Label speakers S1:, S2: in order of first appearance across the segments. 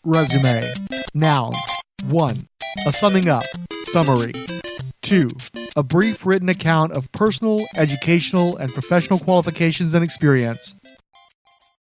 S1: Résumé. Noun. 1. A summing up. Summary. 2. A brief written account of personal, educational, and professional qualifications and experience.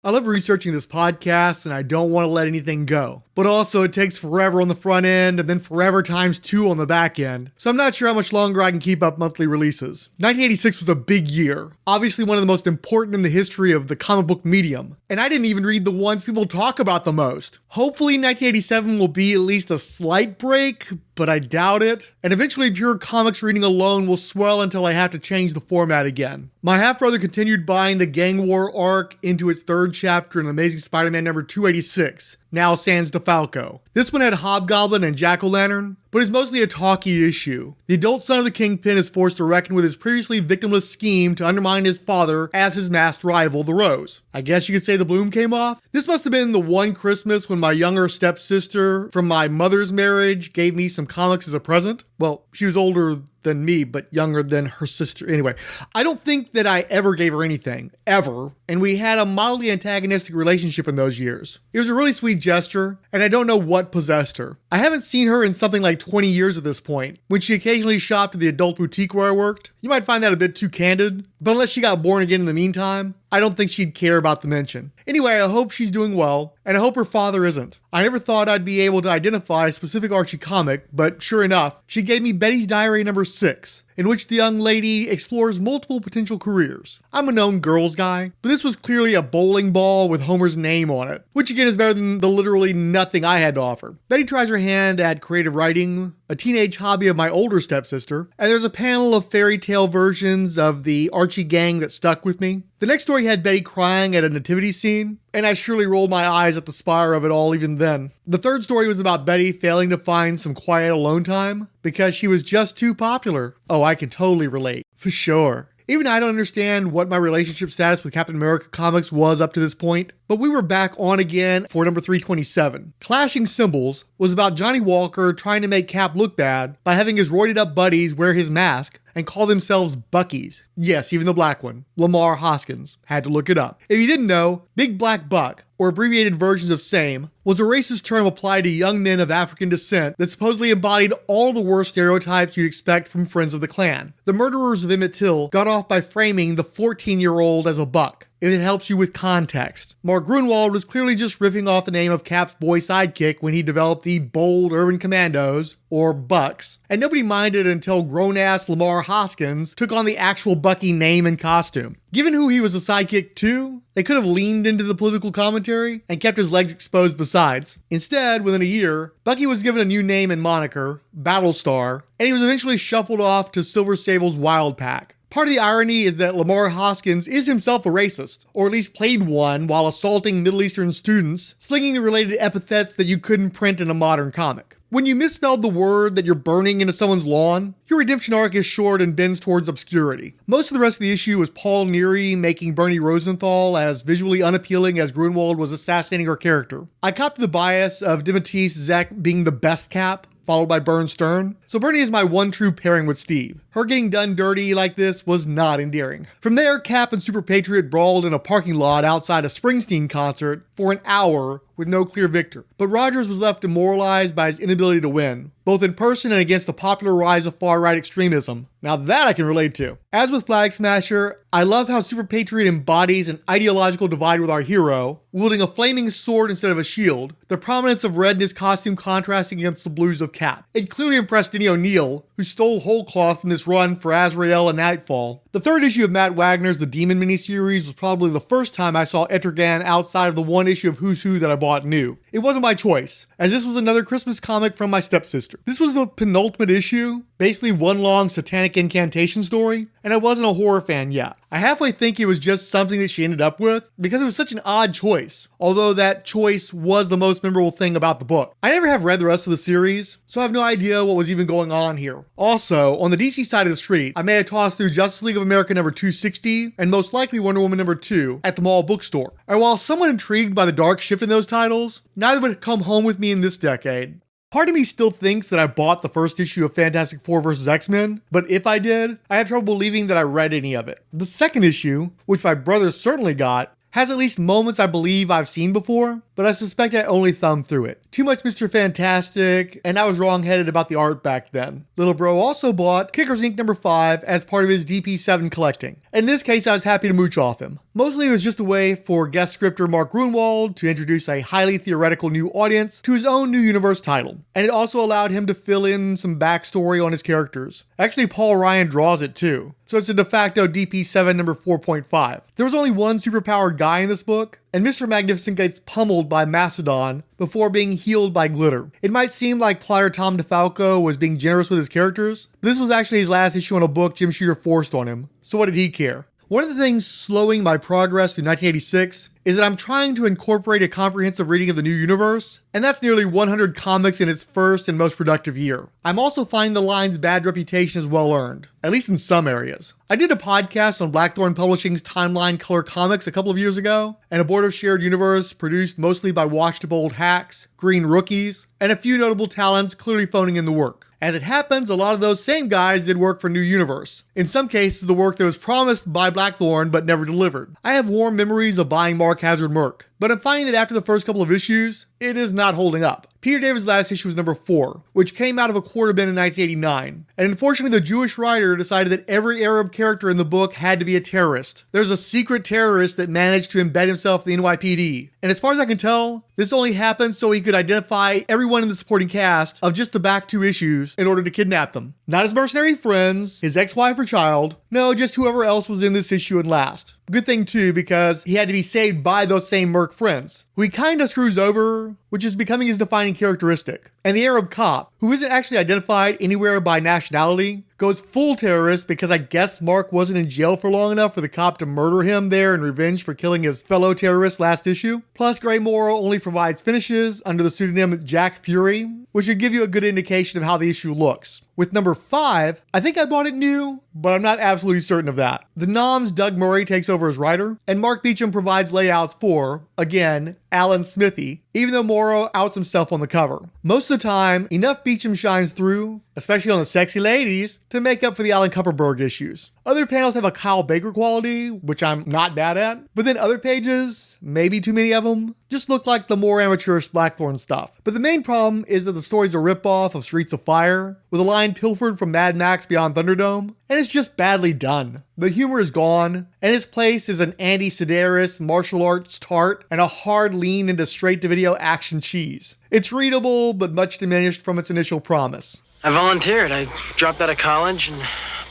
S1: I love researching this podcast and I don't want to let anything go. But also it takes forever on the front end and then forever times 2 on the back end. So I'm not sure how much longer I can keep up monthly releases. 1986 was a big year. Obviously one of the most important in the history of the comic book medium. And I didn't even read the ones people talk about the most. Hopefully 1987 will be at least a slight break, but I doubt it. And eventually pure comics reading alone will swell until I have to change the format again. My half-brother continued buying the Gang War arc into its 3rd chapter in Amazing Spider-Man number 286. Now sans DeFalco. This one had Hobgoblin and Jack-O-Lantern, but it's mostly a talky issue. The adult son of the Kingpin is forced to reckon with his previously victimless scheme to undermine his father as his masked rival, the Rose. I guess you could say the bloom came off? This must have been the one Christmas when my younger stepsister from my mother's marriage gave me some comics as a present. Well, she was older than me, but younger than her sister. Anyway, I don't think that I ever gave her anything, ever, and we had a mildly antagonistic relationship in those years. It was a really sweet gesture, and I don't know what possessed her. I haven't seen her in something like 20 years at this point, when she occasionally shopped at the adult boutique where I worked. You might find that a bit too candid, but unless she got born again in the meantime, I don't think she'd care about the mention. Anyway, I hope she's doing well, and I hope her father isn't. I never thought I'd be able to identify a specific Archie comic, but sure enough, she gave me Betty's Diary number 6, in which the young lady explores multiple potential careers. I'm a known girls guy, but this was clearly a bowling ball with Homer's name on it, which again is better than the literally nothing I had to offer. Betty tries her hand at creative writing, a teenage hobby of my older stepsister, and there's a panel of fairy tale versions of the Archie gang that stuck with me. The next story had Betty crying at a nativity scene, and I surely rolled my eyes at the spire of it all even then. The 3rd story was about Betty failing to find some quiet alone time because she was just too popular. Oh, I can totally relate. For sure. Even I don't understand what my relationship status with Captain America comics was up to this point, but we were back on again for number 327. Clashing Symbols was about Johnny Walker trying to make Cap look bad by having his roided up buddies wear his mask and call themselves Buckies. Yes, even the black one, Lamar Hoskins. Had to look it up. If you didn't know, Big Black Buck, or abbreviated versions of SAME, was a racist term applied to young men of African descent that supposedly embodied all the worst stereotypes you'd expect from Friends of the Klan. The murderers of Emmett Till got off by framing the 14-year-old as a buck, if it helps you with context. Mark Grunwald was clearly just riffing off the name of Cap's boy sidekick when he developed the bold urban commandos, or Bucks, and nobody minded until grown-ass Lamar Hoskins took on the actual Bucky name and costume. Given who he was a sidekick to, they could have leaned into the political commentary and kept his legs exposed besides. Instead, within a year, Bucky was given a new name and moniker, Battlestar, and he was eventually shuffled off to Silver Sable's Wild Pack. Part of the irony is that Lamar Hoskins is himself a racist, or at least played one while assaulting Middle Eastern students, slinging the related epithets that you couldn't print in a modern comic. When you misspelled the word that you're burning into someone's lawn, your redemption arc is short and bends towards obscurity. Most of the rest of the issue was Paul Neary making Bernie Rosenthal as visually unappealing as Grunwald was assassinating her character. I copped the bias of Demetris Zek being the best Cap, followed by Bern Stern, so Bernie is my one true pairing with Steve. Her getting done dirty like this was not endearing. From there, Cap and Super Patriot brawled in a parking lot outside a Springsteen concert for an hour with no clear victor. But Rogers was left demoralized by his inability to win, both in person and against the popular rise of far-right extremism. Now that I can relate to. As with Flag Smasher, I love how Super Patriot embodies an ideological divide with our hero, wielding a flaming sword instead of a shield, the prominence of red in his costume contrasting against the blues of Cap. It clearly impressed Denny O'Neil, who stole whole cloth from this run for Azrael and Nightfall. The 3rd issue of Matt Wagner's The Demon miniseries was probably the first time I saw Etrigan outside of the one issue of Who's Who that I bought new. It wasn't my choice, as this was another Christmas comic from my stepsister. This was the penultimate issue, basically one long satanic incantation story, and I wasn't a horror fan yet. I halfway think it was just something that she ended up with, because it was such an odd choice, although that choice was the most memorable thing about the book. I never have read the rest of the series, so I have no idea what was even going on here. Also, on the DC side of the street, I may have tossed through Justice League of America number 260, and most likely Wonder Woman number 2 at the mall bookstore. And while somewhat intrigued by the dark shift in those titles, neither would come home with me in this decade. Part of me still thinks that I bought the first issue of Fantastic Four vs. X-Men, but if I did, I have trouble believing that I read any of it. The second issue, which my brother certainly got, has at least moments I believe I've seen before, but I suspect I only thumbed through it. Too much Mr. Fantastic, and I was wrong-headed about the art back then. Little bro also bought Kickers Inc. number 5 as part of his DP7 collecting. In this case, I was happy to mooch off him. Mostly it was just a way for guest scripter Mark Grunwald to introduce a highly theoretical new audience to his own new universe title. And it also allowed him to fill in some backstory on his characters. Actually, Paul Ryan draws it too. So it's a de facto DP7 number 4.5. There was only one superpowered guy in this book, and Mr. Magnificent gets pummeled by Macedon before being healed by glitter. It might seem like plotter Tom DeFalco was being generous with his characters, but this was actually his last issue on a book Jim Shooter forced on him, so what did he care? One of the things slowing my progress through 1986 is that I'm trying to incorporate a comprehensive reading of the new universe, and that's nearly 100 comics in its first and most productive year. I'm also finding the line's bad reputation is well earned, at least in some areas. I did a podcast on Blackthorn Publishing's Timeline Color Comics a couple of years ago, and a Board of Shared Universe produced mostly by washed up old hacks, green rookies, and a few notable talents clearly phoning in the work. As it happens, a lot of those same guys did work for New Universe. In some cases, the work that was promised by Blackthorn but never delivered. I have warm memories of buying Mark Hazard Merc, but I'm finding that after the first couple of issues, it is not holding up. Peter David's last issue was number 4, which came out of a quarter bin in 1989. And unfortunately, the Jewish writer decided that every Arab character in the book had to be a terrorist. There's a secret terrorist that managed to embed himself in the NYPD. And as far as I can tell, this only happened so he could identify everyone in the supporting cast of just the back 2 issues in order to kidnap them. Not his mercenary friends, his ex-wife or child, no, just whoever else was in this issue and last. Good thing too, because he had to be saved by those same merc friends, who he kinda screws over, which is becoming his defining characteristic. And the Arab cop, who isn't actually identified anywhere by nationality, goes full terrorist because I guess Mark wasn't in jail for long enough for the cop to murder him there in revenge for killing his fellow terrorist last issue. Plus, Grey Morrow only provides finishes under the pseudonym Jack Fury, which should give you a good indication of how the issue looks. With number 5, I think I bought it new, but I'm not absolutely certain of that. The Nom's Doug Murray takes over as writer, and Mark Beecham provides layouts for, again, Alan Smithy, even though Morrow outs himself on the cover. Most of the time, enough Beecham shines through, especially on the sexy ladies, to make up for the Alan Kupperberg issues. Other panels have a Kyle Baker quality, which I'm not bad at, but then other pages, maybe too many of them, just look like the more amateurish Blackthorn stuff. But the main problem is that the story's a ripoff of Streets of Fire, with a line pilfered from Mad Max Beyond Thunderdome, and it's just badly done. The humor is gone, and its place is an Andy Sedaris martial arts tart and a hard lean into straight-to-video action cheese. It's readable, but much diminished from its initial promise.
S2: I volunteered. I dropped out of college and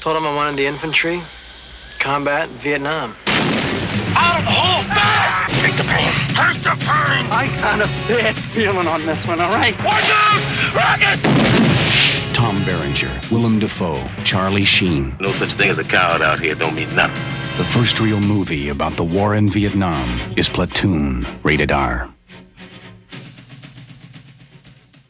S2: told him I wanted the infantry, combat, Vietnam.
S3: Out of the hole, fast! Take the pain! Take the pain!
S4: I got a bad feeling on this one, all right?
S3: Watch out! Rocket!
S5: Tom Berenger, Willem Dafoe, Charlie Sheen.
S6: No such thing as a coward out here. Don't mean nothing.
S5: The first real movie about the war in Vietnam is Platoon, rated R.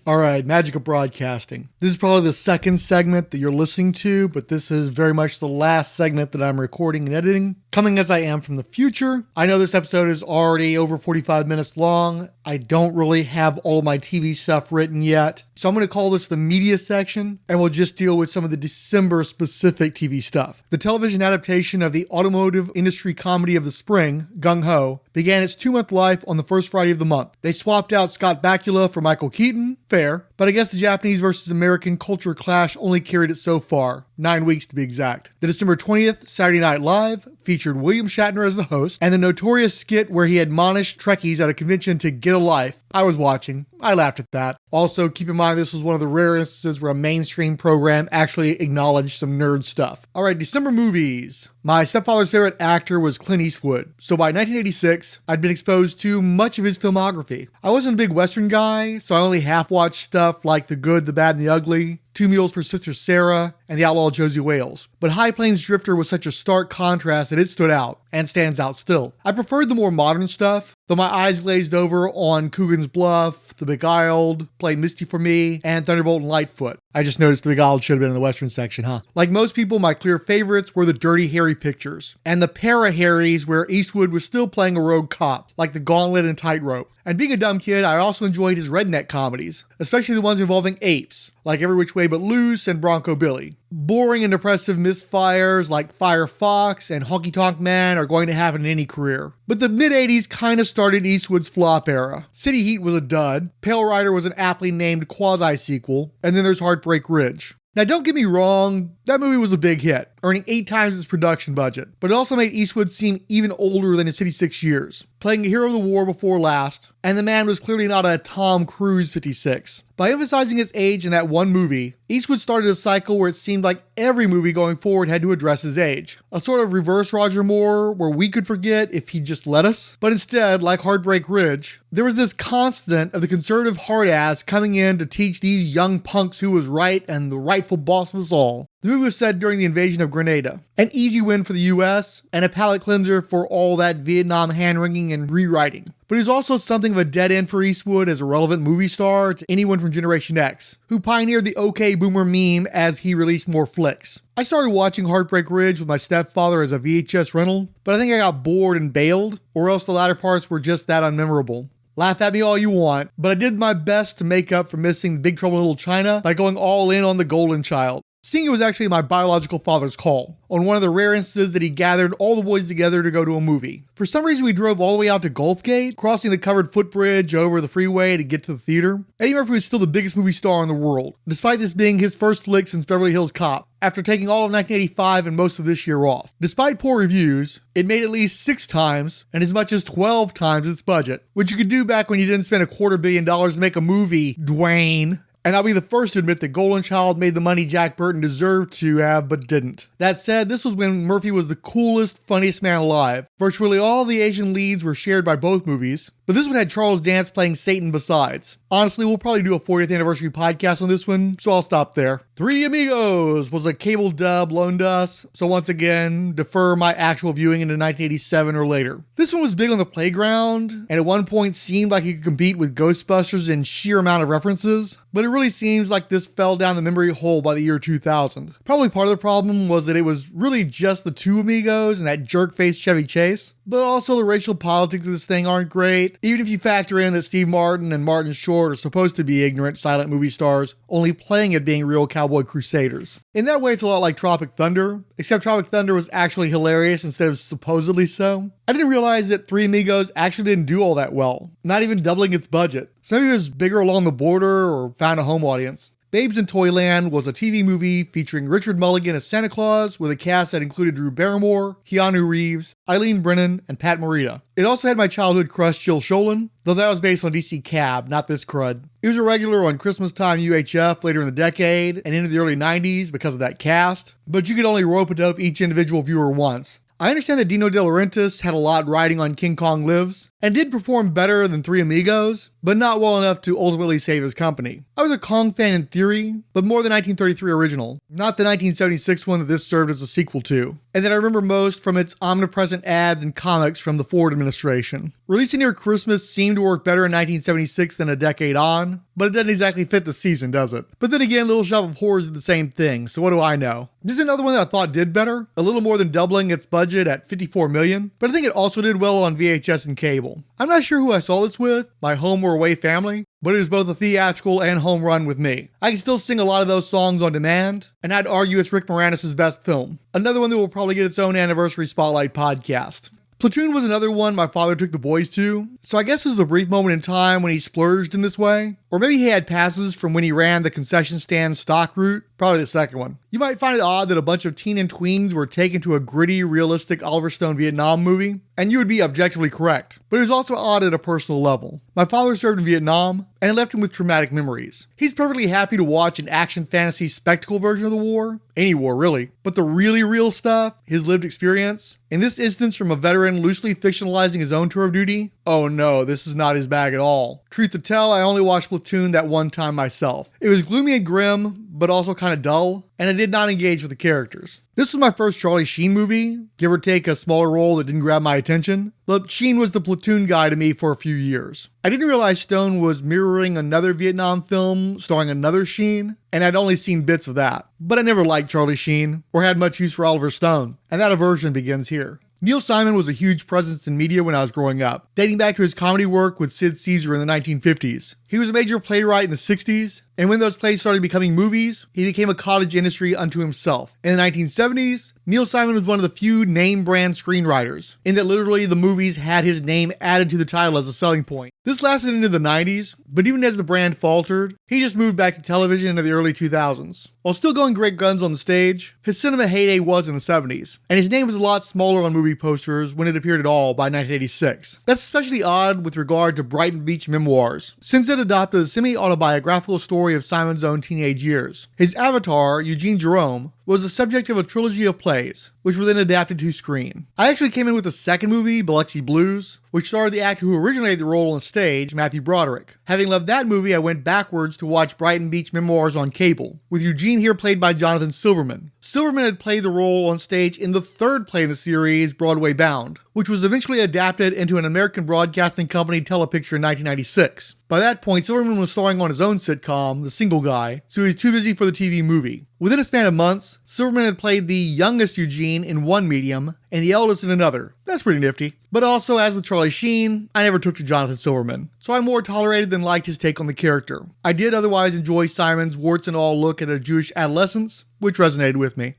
S1: All right, magic of broadcasting. This is probably the second segment that you're listening to, but this is very much the last segment that I'm recording and editing. Coming as I am from the future, I know this episode is already over 45 minutes long. I don't really have all of my TV stuff written yet, so I'm going to call this the media section, and we'll just deal with some of the December-specific TV stuff. The television adaptation of the automotive industry comedy of the spring, Gung Ho, began its 2-month life on the first Friday of the month. They swapped out Scott Bakula for Michael Keaton, fair, but I guess the Japanese versus American culture clash only carried it so far, 9 weeks to be exact. The December 20th Saturday Night Live featured William Shatner as the host, and the notorious skit where he admonished Trekkies at a convention to get a life. I was watching. I laughed at that. Also, keep in mind this was one of the rare instances where a mainstream program actually acknowledged some nerd stuff. Alright, December movies. My stepfather's favorite actor was Clint Eastwood, so by 1986, I'd been exposed to much of his filmography. I wasn't a big Western guy, so I only half-watched stuff like The Good, the Bad, and the Ugly, Two Mules for Sister Sarah, and The Outlaw Josie Wales. But High Plains Drifter was such a stark contrast that it stood out, and stands out still. I preferred the more modern stuff, though my eyes glazed over on Coogan's Bluff, Berth, The Beguiled, Play Misty for Me, and Thunderbolt and Lightfoot. I just noticed The Beguiled should have been in the Western section, huh? Like most people, my clear favorites were the Dirty Harry pictures, and the Para-Harrys where Eastwood was still playing a rogue cop, like The Gauntlet and Tightrope. And being a dumb kid, I also enjoyed his redneck comedies, especially the ones involving apes, like Every Which Way But Loose and Bronco Billy. Boring and depressive misfires like Fire Fox and Honky Tonk Man are going to happen in any career. But the mid-80s kind of started Eastwood's flop era. City Heat was a dud, Pale Rider was an aptly named quasi-sequel, and then there's Heartbreak Ridge. Now don't get me wrong, that movie was a big hit, earning 8 times its production budget, but it also made Eastwood seem even older than his 56 years, playing a hero of the war before last, and the man was clearly not a Tom Cruise 56. By emphasizing his age in that one movie, Eastwood started a cycle where it seemed like every movie going forward had to address his age. A sort of reverse Roger Moore where we could forget if he'd just let us. But instead, like Heartbreak Ridge, there was this constant of the conservative hard-ass coming in to teach these young punks who was right and the rightful boss of us all. The movie was set during the invasion of Grenada. An easy win for the US, and a palate cleanser for all that Vietnam hand-wringing and rewriting. But it was also something of a dead end for Eastwood as a relevant movie star to anyone from Generation X, who pioneered the OK Boomer meme as he released more flicks. I started watching Heartbreak Ridge with my stepfather as a VHS rental, but I think I got bored and bailed, or else the latter parts were just that unmemorable. Laugh at me all you want, but I did my best to make up for missing Big Trouble in Little China by going all in on The Golden Child. Seeing it was actually my biological father's call, on one of the rare instances that he gathered all the boys together to go to a movie. For some reason we drove all the way out to Gulf Gate, crossing the covered footbridge over the freeway to get to the theater. Eddie Murphy was still the biggest movie star in the world, despite this being his first flick since Beverly Hills Cop, after taking all of 1985 and most of this year off. Despite poor reviews, it made at least 6 times and as much as 12 times its budget, which you could do back when you didn't spend $250 million to make a movie, Dwayne. And I'll be the first to admit that Golden Child made the money Jack Burton deserved to have, but didn't. That said, this was when Murphy was the coolest, funniest man alive. Virtually all the Asian leads were shared by both movies, but this one had Charles Dance playing Satan besides. Honestly, we'll probably do a 40th anniversary podcast on this one, so I'll stop there. Three Amigos was a cable dub loaned to us, so once again, defer my actual viewing into 1987 or later. This one was big on the playground, and at one point seemed like it could compete with Ghostbusters in sheer amount of references, but it really seems like this fell down the memory hole by the year 2000. Probably part of the problem was that it was really just the two Amigos and that jerk-faced Chevy Chase, but also the racial politics of this thing aren't great, even if you factor in that Steve Martin and Martin Short are supposed to be ignorant silent movie stars, only playing at being real cowboy crusaders. In that way, it's a lot like Tropic Thunder, except Tropic Thunder was actually hilarious instead of supposedly so. I didn't realize that Three Amigos actually didn't do all that well, not even doubling its budget. So maybe it was bigger along the border or found a home audience. Babes in Toyland was a TV movie featuring Richard Mulligan as Santa Claus with a cast that included Drew Barrymore, Keanu Reeves, Eileen Brennan, and Pat Morita. It also had my childhood crush Jill Sholin, though that was based on DC Cab, not this crud. He was a regular on Christmas Time UHF later in the decade and into the early 90s because of that cast, but you could only rope it up each individual viewer once. I understand that Dino De Laurentiis had a lot riding on King Kong Lives, and did perform better than Three Amigos, but not well enough to ultimately save his company. I was a Kong fan in theory, but more the 1933 original, not the 1976 one that this served as a sequel to, and that I remember most from its omnipresent ads and comics from the Ford administration. Releasing near Christmas seemed to work better in 1976 than a decade on, but it doesn't exactly fit the season, does it? But then again, Little Shop of Horrors did the same thing, so what do I know? This is another one that I thought did better, a little more than doubling its budget at $54 million, but I think it also did well on VHS and cable. I'm not sure who I saw this with, my home or away family, but it was both a theatrical and home run with me. I can still sing a lot of those songs on demand, and I'd argue it's Rick Moranis' best film. Another one that will probably get its own anniversary spotlight podcast. Platoon was another one my father took the boys to, so I guess it was a brief moment in time when he splurged in this way. Or maybe he had passes from when he ran the concession stand stock route, probably the second one. You might find it odd that a bunch of teen and tweens were taken to a gritty, realistic Oliver Stone Vietnam movie, and you would be objectively correct. But it was also odd at a personal level. My father served in Vietnam, and it left him with traumatic memories. He's perfectly happy to watch an action fantasy spectacle version of the war, any war really, but the really real stuff, his lived experience, in this instance from a veteran loosely fictionalizing his own tour of duty, oh no, this is not his bag at all. Truth to tell, I only watched Platoon that one time myself. It was gloomy and grim, but also kind of dull, and I did not engage with the characters. This was my first Charlie Sheen movie, give or take a smaller role that didn't grab my attention, but Sheen was the platoon guy to me for a few years. I didn't realize Stone was mirroring another Vietnam film starring another Sheen, and I'd only seen bits of that. But I never liked Charlie Sheen, or had much use for Oliver Stone, and that aversion begins here. Neil Simon was a huge presence in media when I was growing up, dating back to his comedy work with Sid Caesar in the 1950s. He was a major playwright in the 60s, and when those plays started becoming movies, he became a cottage industry unto himself. In the 1970s, Neil Simon was one of the few name-brand screenwriters, in that literally the movies had his name added to the title as a selling point. This lasted into the 90s, but even as the brand faltered, he just moved back to television into the early 2000s. While still going great guns on the stage, his cinema heyday was in the 70s, and his name was a lot smaller on movie posters when it appeared at all by 1986. That's especially odd with regard to Brighton Beach Memoirs, since it adopted a semi-autobiographical story of Simon's own teenage years. His avatar, Eugene Jerome, was the subject of a trilogy of plays, which were then adapted to screen. I actually came in with the second movie, Biloxi Blues, which starred the actor who originated the role on stage, Matthew Broderick. Having loved that movie, I went backwards to watch Brighton Beach Memoirs on cable, with Eugene here played by Jonathan Silverman. Silverman had played the role on stage in the third play in the series, Broadway Bound, which was eventually adapted into an American Broadcasting Company telepicture in 1996. By that point, Silverman was starring on his own sitcom, The Single Guy, so he was too busy for the TV movie. Within a span of months, Silverman had played the youngest Eugene in one medium and the eldest in another. That's pretty nifty. But also, as with Charlie Sheen, I never took to Jonathan Silverman, so I more tolerated than liked his take on the character. I did otherwise enjoy Simon's warts and all look at a Jewish adolescence, which resonated with me.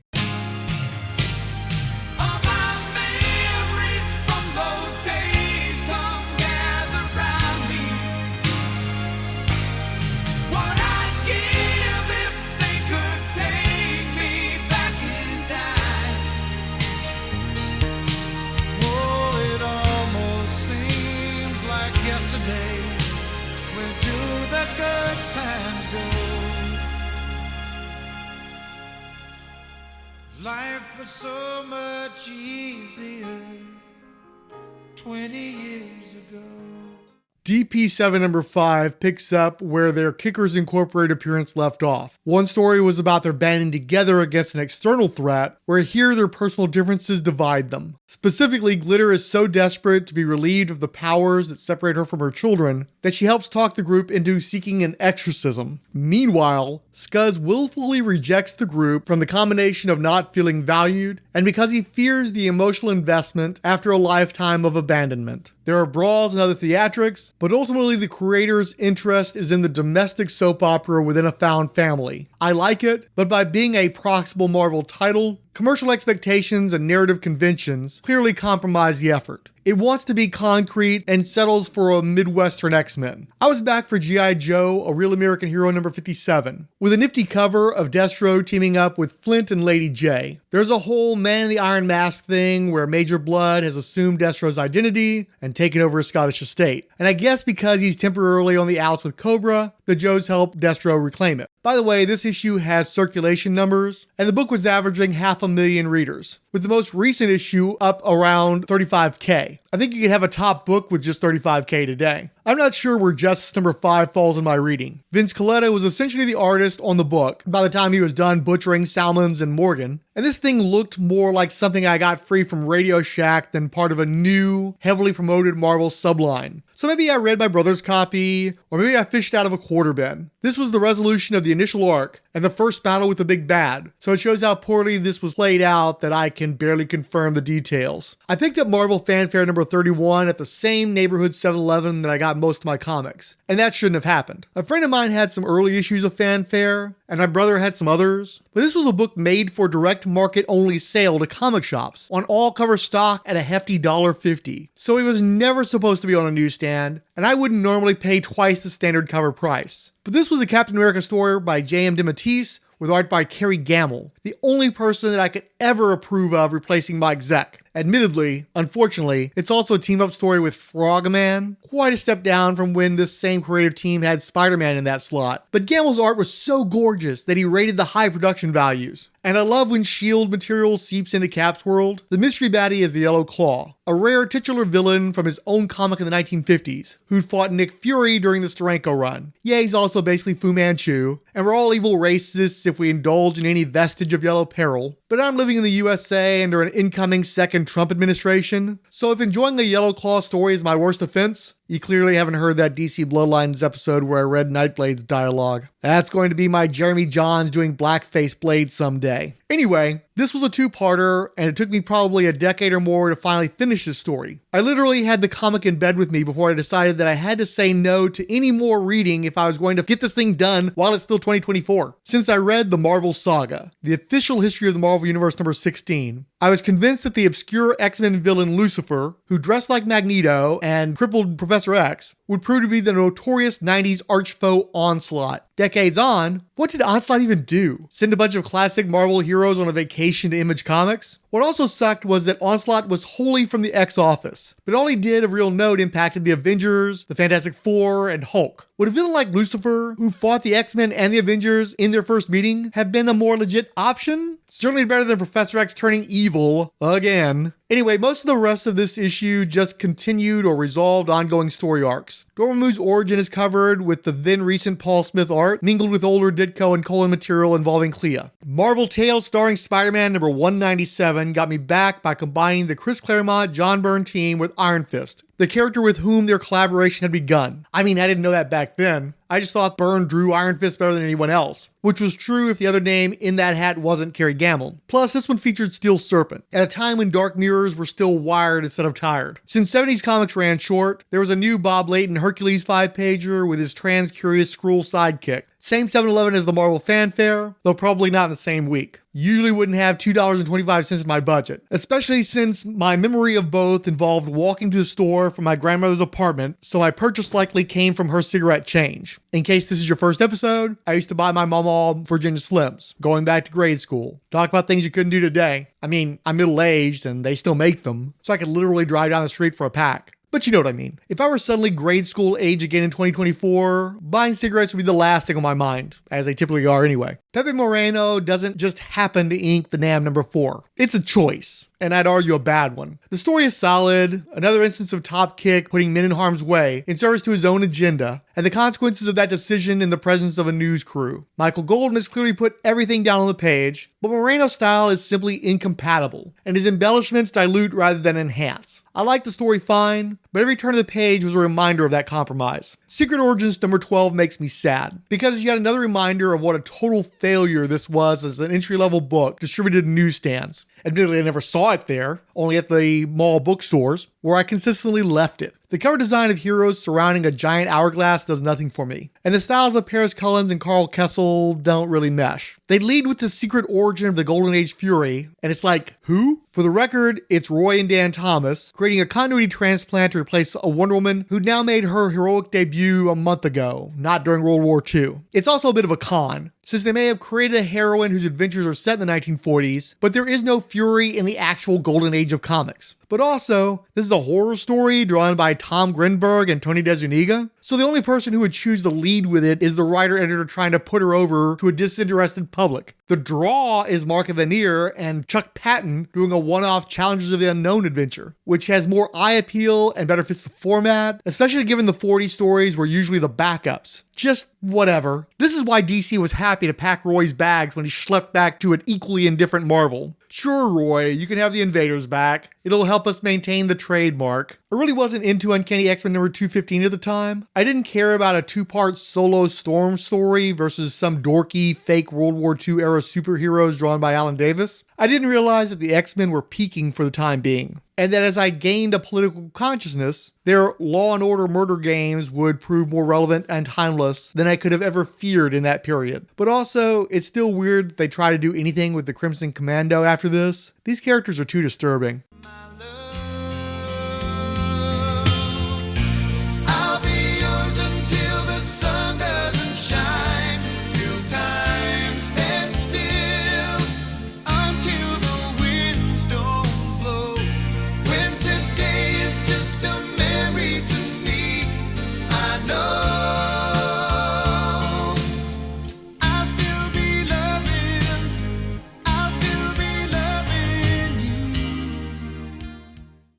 S7: Life was so much easier 20 years ago.
S1: DP7 number 5 picks up where their Kickers Incorporated appearance left off. One story was about their banding together against an external threat, where here their personal differences divide them. Specifically, Glitter is so desperate to be relieved of the powers that separate her from her children that she helps talk the group into seeking an exorcism. Meanwhile, Scuzz willfully rejects the group from the combination of not feeling valued and because he fears the emotional investment after a lifetime of abandonment. There are brawls and other theatrics, but ultimately the creator's interest is in the domestic soap opera within a found family. I like it, but by being a proximal Marvel title, commercial expectations and narrative conventions clearly compromise the effort. It wants to be concrete and settles for a Midwestern X-Men. I was back for G.I. Joe, A Real American Hero number 57, with a nifty cover of Destro teaming up with Flint and Lady J. There's a whole Man in the Iron Mask thing where Major Blood has assumed Destro's identity and taken over his Scottish estate. And I guess because he's temporarily on the outs with Cobra, the Joes help Destro reclaim it. By the way, this issue has circulation numbers, and the book was averaging 500,000 readers, with the most recent issue up around 35K. I think you could have a top book with just 35K today. I'm not sure where Justice number 5 falls in my reading. Vince Colletta was essentially the artist on the book by the time he was done butchering Salmons and Morgan, and this thing looked more like something I got free from Radio Shack than part of a new, heavily promoted Marvel subline. So maybe I read my brother's copy, or maybe I fished out of a quarter bin. This was the resolution of the initial arc, and the first battle with the big bad, so it shows how poorly this was played out that I can barely confirm the details. I picked up Marvel Fanfare number 31 at the same neighborhood 7-Eleven that I got most of my comics, and that shouldn't have happened. A friend of mine had some early issues of Fanfare, and my brother had some others, but this was a book made for direct market only sale to comic shops on all cover stock at a hefty $1.50, so it was never supposed to be on a newsstand, and I wouldn't normally pay twice the standard cover price. But this was a Captain America story by J.M. DeMatteis with art by Kerry Gamble, the only person that I could ever approve of replacing Mike Zeck. Admittedly, unfortunately, it's also a team-up story with Frogman, quite a step down from when this same creative team had Spider-Man in that slot. But Gamble's art was so gorgeous that he rated the high production values. And I love when S.H.I.E.L.D. material seeps into Cap's world. The mystery baddie is the Yellow Claw, a rare titular villain from his own comic in the 1950s, who fought Nick Fury during the Steranko run. Yeah, he's also basically Fu Manchu, and we're all evil racists if we indulge in any vestige of yellow peril. But I'm living in the USA under an incoming second Trump administration, so if enjoying a Yellow Claw story is my worst offense, you clearly haven't heard that DC Bloodlines episode where I read Nightblade's dialogue. That's going to be my Jeremy Johns doing blackface Blade someday. Anyway, this was a two-parter, and it took me probably a decade or more to finally finish this story. I literally had the comic in bed with me before I decided that I had to say no to any more reading if I was going to get this thing done while it's still 2024. Since I read the Marvel Saga, the official history of the Marvel Universe number 16, I was convinced that the obscure X-Men villain Lucifer, who dressed like Magneto and crippled Professor X, would prove to be the notorious 90s arch-foe Onslaught. Decades on, what did Onslaught even do? Send a bunch of classic Marvel heroes on a vacation to Image Comics? What also sucked was that Onslaught was wholly from the X-Office, but all he did of real note impacted the Avengers, the Fantastic Four, and Hulk. Would a villain like Lucifer, who fought the X-Men and the Avengers in their first meeting, have been a more legit option? Certainly better than Professor X turning evil again. Anyway, most of the rest of this issue just continued or resolved ongoing story arcs. Dormammu's origin is covered with the then recent Paul Smith art, mingled with older Ditko and Colan material involving Clea. Marvel Tales starring Spider-Man number 197 got me back by combining the Chris Claremont, John Byrne team with Iron Fist, the character with whom their collaboration had begun. I mean, I didn't know that back then. I just thought Byrne drew Iron Fist better than anyone else, which was true if the other name in that hat wasn't Kerry Gamble. Plus, this one featured Steel Serpent, at a time when Dark Mirrors were still wired instead of tired. Since 70s comics ran short, there was a new Bob Layton Hercules 5-pager with his trans-curious Skrull sidekick. Same 7-Eleven as the Marvel Fanfare, though probably not in the same week. Usually wouldn't have $2.25 in my budget, especially since my memory of both involved walking to the store from my grandmother's apartment, so my purchase likely came from her cigarette change. In case this is your first episode, I used to buy my mom all Virginia Slims, going back to grade school. Talk about things you couldn't do today. I mean, I'm middle-aged and they still make them, so I could literally drive down the street for a pack. But you know what I mean. If I were suddenly grade school age again in 2024, buying cigarettes would be the last thing on my mind, as they typically are anyway. Pepe Moreno doesn't just happen to ink the NAM number 4. It's a choice, and I'd argue a bad one. The story is solid, another instance of Top Kick putting men in harm's way in service to his own agenda, and the consequences of that decision in the presence of a news crew. Michael Golden has clearly put everything down on the page, but Moreno's style is simply incompatible, and his embellishments dilute rather than enhance. I like the story fine, but every turn of the page was a reminder of that compromise. Secret Origins number 12 makes me sad, because it's yet another reminder of what a total failure this was as an entry-level book distributed in newsstands. Admittedly, I never saw it there, only at the mall bookstores, where I consistently left it. The cover design of heroes surrounding a giant hourglass does nothing for me, and the styles of Paris Cullins and Carl Kessel don't really mesh. They lead with the secret origin of the Golden Age Fury, and it's like, who? For the record, it's Roy and Dan Thomas, creating a continuity transplant to replace a Wonder Woman who now made her heroic debut a month ago, not during World War II. It's also a bit of a con, since they may have created a heroine whose adventures are set in the 1940s, but there is no Fury in the actual Golden Age of comics. But also, this is a horror story drawn by Tom Grinberg and Tony DeZuniga, so the only person who would choose the lead with it is the writer-editor trying to put her over to a disinterested public. The draw is Mark Evanier and Chuck Patton doing a one-off Challengers of the Unknown adventure, which has more eye appeal and better fits the format, especially given the 40 stories were usually the backups. Just whatever. This is why DC was happy to pack Roy's bags when he schlepped back to an equally indifferent Marvel. Sure, Roy, you can have the Invaders back. It'll help us maintain the trademark. I really wasn't into Uncanny X-Men number 215 at the time. I didn't care about a 2-part solo Storm story versus some dorky fake World War II era superheroes drawn by Alan Davis. I didn't realize that the X-Men were peaking for the time being, and that as I gained a political consciousness, their Law and Order murder games would prove more relevant and timeless than I could have ever feared in that period. But also, it's still weird that they try to do anything with the Crimson Commando after this. These characters are too disturbing.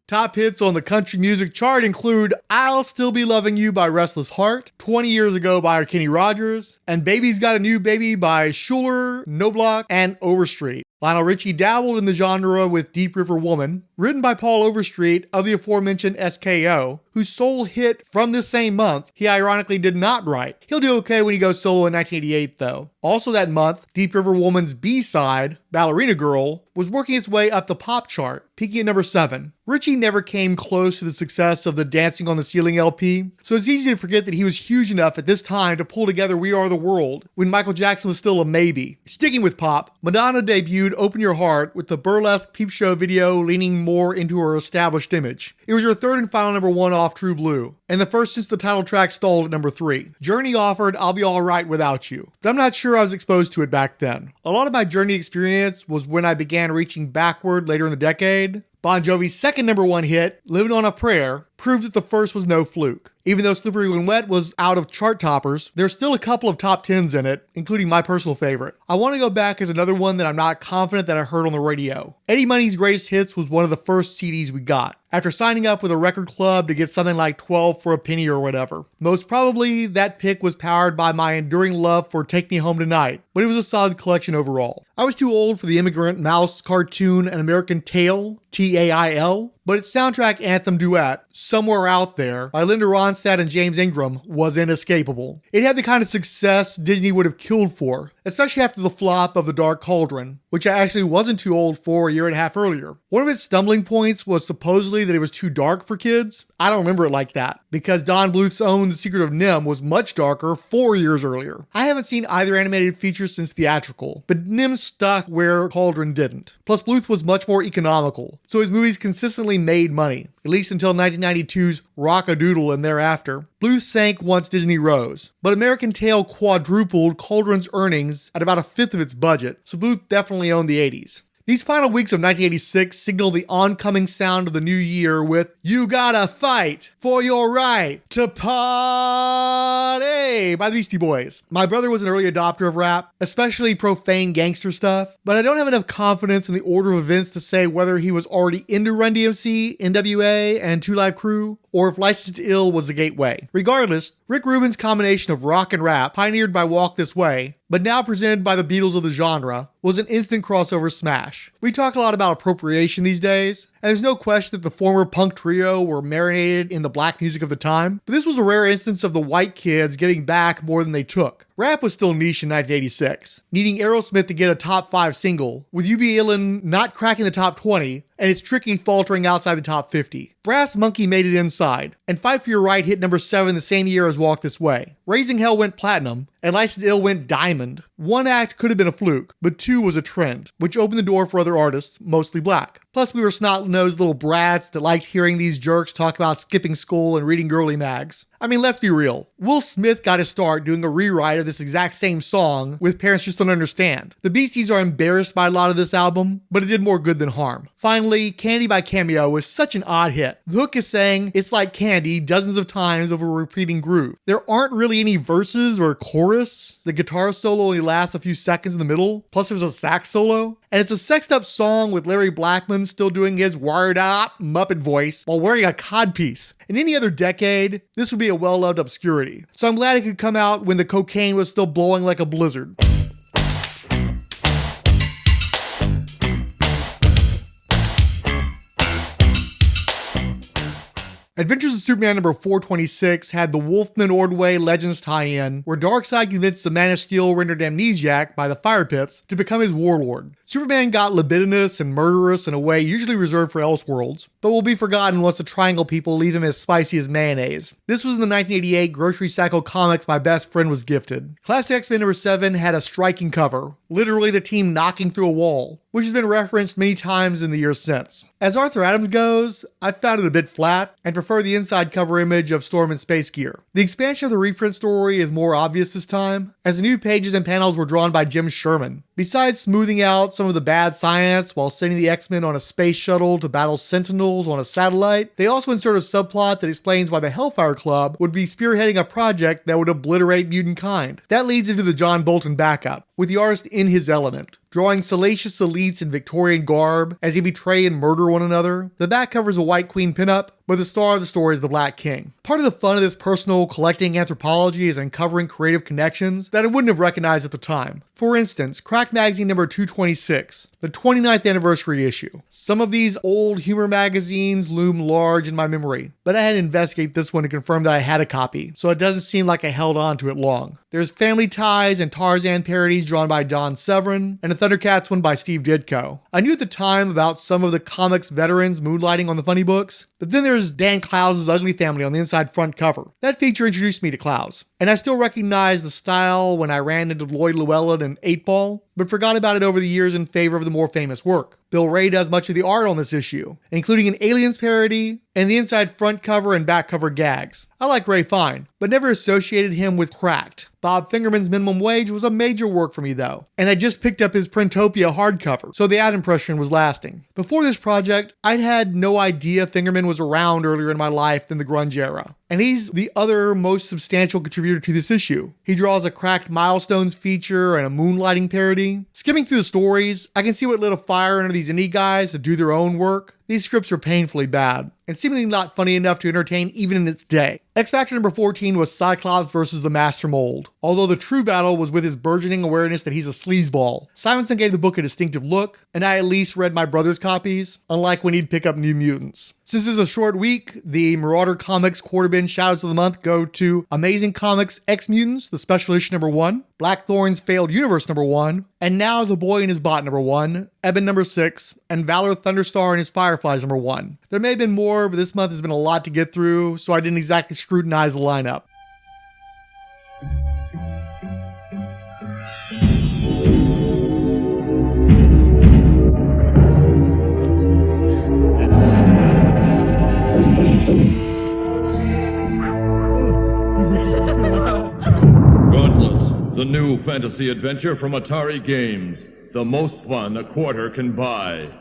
S1: Top hits on the country music chart include I'll Still Be Loving You by Restless Heart, 20 Years Ago by Kenny Rogers, and Baby's Got a New Baby by Schuler, Knobloch, and Overstreet. Lionel Richie dabbled in the genre with Deep River Woman, written by Paul Overstreet of the aforementioned SKO, whose sole hit from this same month he ironically did not write. He'll do okay when he goes solo in 1988 though. Also that month, Deep River Woman's B-side, Ballerina Girl, was working its way up the pop chart, peaking at number 7. Richie never came close to the success of the Dancing on the Ceiling LP, so it's easy to forget that he was huge enough at this time to pull together We Are the World, when Michael Jackson was still a maybe. Sticking with pop, Madonna debuted Open Your Heart with the burlesque peep show video leaning more into her established image. It was her third and final number 1 off True Blue, and the first since the title track stalled at number 3. Journey offered I'll Be Alright Without You, but I'm not sure I was exposed to it back then. A lot of my Journey experience was when I began reaching backward later in the decade. Bon Jovi's second number 1 hit, Living on a Prayer, proves that the first was no fluke. Even though Slippery When Wet was out of chart toppers, there's still a couple of top 10s in it, including my personal favorite. I Want to Go Back is another one that I'm not confident that I heard on the radio. Eddie Money's Greatest Hits was one of the first CDs we got, after signing up with a record club to get something like 12 for a penny or whatever. Most probably, that pick was powered by my enduring love for Take Me Home Tonight, but it was a solid collection overall. I was too old for the Immigrant Mouse cartoon An American Tail, T-A-I-L, but its soundtrack anthem duet, Somewhere Out There, by Linda Ronstadt and James Ingram, was inescapable. It had the kind of success Disney would have killed for, especially after the flop of The Dark Cauldron, which I actually wasn't too old for a year and a half earlier. One of its stumbling points was supposedly that it was too dark for kids. I don't remember it like that, because Don Bluth's own The Secret of Nim was much darker 4 years earlier. I haven't seen either animated feature since theatrical, but Nim stuck where Cauldron didn't. Plus Bluth was much more economical, so his movies consistently made money, at least until 1992's Rock-a-Doodle and thereafter. Bluth sank once Disney rose, but American Tail quadrupled Cauldron's earnings at about a fifth of its budget, so Bluth definitely owned the 80s. These final weeks of 1986 signal the oncoming sound of the new year with You Gotta Fight for Your Right to Party by the Beastie Boys. My brother was an early adopter of rap, especially profane gangster stuff, but I don't have enough confidence in the order of events to say whether he was already into Run DMC, NWA, and Two Live Crew, or if Licensed to Ill was the gateway. Regardless, Rick Rubin's combination of rock and rap, pioneered by Walk This Way, but now presented by the Beatles of the genre, was an instant crossover smash. We talk a lot about appropriation these days, and there's no question that the former punk trio were marinated in the black music of the time, but this was a rare instance of the white kids giving back more than they took. Rap was still niche in 1986, needing Aerosmith to get a top 5 single, with You Be Illin' not cracking the top 20, and It's Tricky faltering outside the top 50. Brass Monkey made it inside, and Fight For Your Right hit number 7 the same year as Walk This Way. Raising Hell went platinum, and Licensed to Ill went diamond. One act could have been a fluke, but 2 was a trend, which opened the door for other artists, mostly black. Plus, we were snot-nosed little brats that liked hearing these jerks talk about skipping school and reading girly mags. I mean, let's be real. Will Smith got his start doing a rewrite of this exact same song with Parents Just Don't Understand. The Beasties are embarrassed by a lot of this album, but it did more good than harm. Finally, Candy by Cameo was such an odd hit. The hook is saying it's like candy dozens of times over a repeating groove. There aren't really any verses or chorus. The guitar solo only lasts a few seconds in the middle, plus there's a sax solo. And it's a sexed up song with Larry Blackmon still doing his wired up Muppet voice while wearing a codpiece. In any other decade, this would be a well-loved obscurity. So I'm glad it could come out when the cocaine was still blowing like a blizzard. Adventures of Superman number 426 had the Wolfman Ordway Legends tie-in, where Darkseid convinced the Man of Steel rendered amnesiac by the Fire Pits to become his warlord. Superman got libidinous and murderous in a way usually reserved for Elseworlds, but will be forgotten once the Triangle people leave him as spicy as mayonnaise. This was in the 1988 Grocery Cycle comics my best friend was gifted. Classic X-Men number 7 had a striking cover, literally the team knocking through a wall, which has been referenced many times in the years since. As Arthur Adams goes, I found it a bit flat, and prefer the inside cover image of Storm in space gear. The expansion of the reprint story is more obvious this time, as the new pages and panels were drawn by Jim Sherman. Besides smoothing out some of the bad science while sending the X-Men on a space shuttle to battle Sentinels on a satellite, they also insert a subplot that explains why the Hellfire Club would be spearheading a project that would obliterate mutant kind. That leads into the John Bolton backup. with the artist in his element, drawing salacious elites in Victorian garb as they betray and murder one another. The back cover is a White Queen pinup, but the star of the story is the Black King. Part of the fun of this personal collecting anthropology is uncovering creative connections that I wouldn't have recognized at the time. For instance, Crack Magazine number 226, the 29th anniversary issue. Some of these old humor magazines loom large in my memory, but I had to investigate this one to confirm that I had a copy, so it doesn't seem like I held on to it long. There's Family Ties and Tarzan parodies drawn by Don Severin, and a Thundercats one by Steve Ditko. I knew at the time about some of the comics veterans moonlighting on the funny books, but then there's Dan Clowes' Ugly Family on the inside front cover. That feature introduced me to Clowes, and I still recognize the style when I ran into Lloyd Llewellyn and 8-Ball, but forgot about it over the years in favor of the more famous work. Bill Ray does much of the art on this issue, including an Aliens parody and the inside front cover and back cover gags. I like Ray fine, but never associated him with Cracked. Bob Fingerman's Minimum Wage was a major work for me though, and I just picked up his Printopia hardcover, so the ad impression was lasting. Before this project, I'd had no idea Fingerman was around earlier in my life than the grunge era. And he's the other most substantial contributor to this issue. He draws a Cracked Milestones feature and a moonlighting parody. Skimming through the stories, I can see what lit a fire under these indie guys to do their own work. These scripts are painfully bad, and seemingly not funny enough to entertain even in its day. X Factor number 14 was Cyclops versus the Master Mold, although the true battle was with his burgeoning awareness that he's a sleazeball. Simonson gave the book a distinctive look, and I at least read my brother's copies, unlike when he'd pick up New Mutants. Since it's a short week, the Marauder Comics Quarter Bin Shoutouts of the month go to Amazing Comics X Mutants, the special issue number 1, Blackthorn's Failed Universe number 1, and Now is a Boy and His Bot number 1, Eben number 6, and Valor Thunderstar and His Fireflies number 1. There may have been more, but this month has been a lot to get through, so I didn't exactly scrutinize the lineup.
S8: The new fantasy adventure from Atari Games. The most fun a quarter can buy.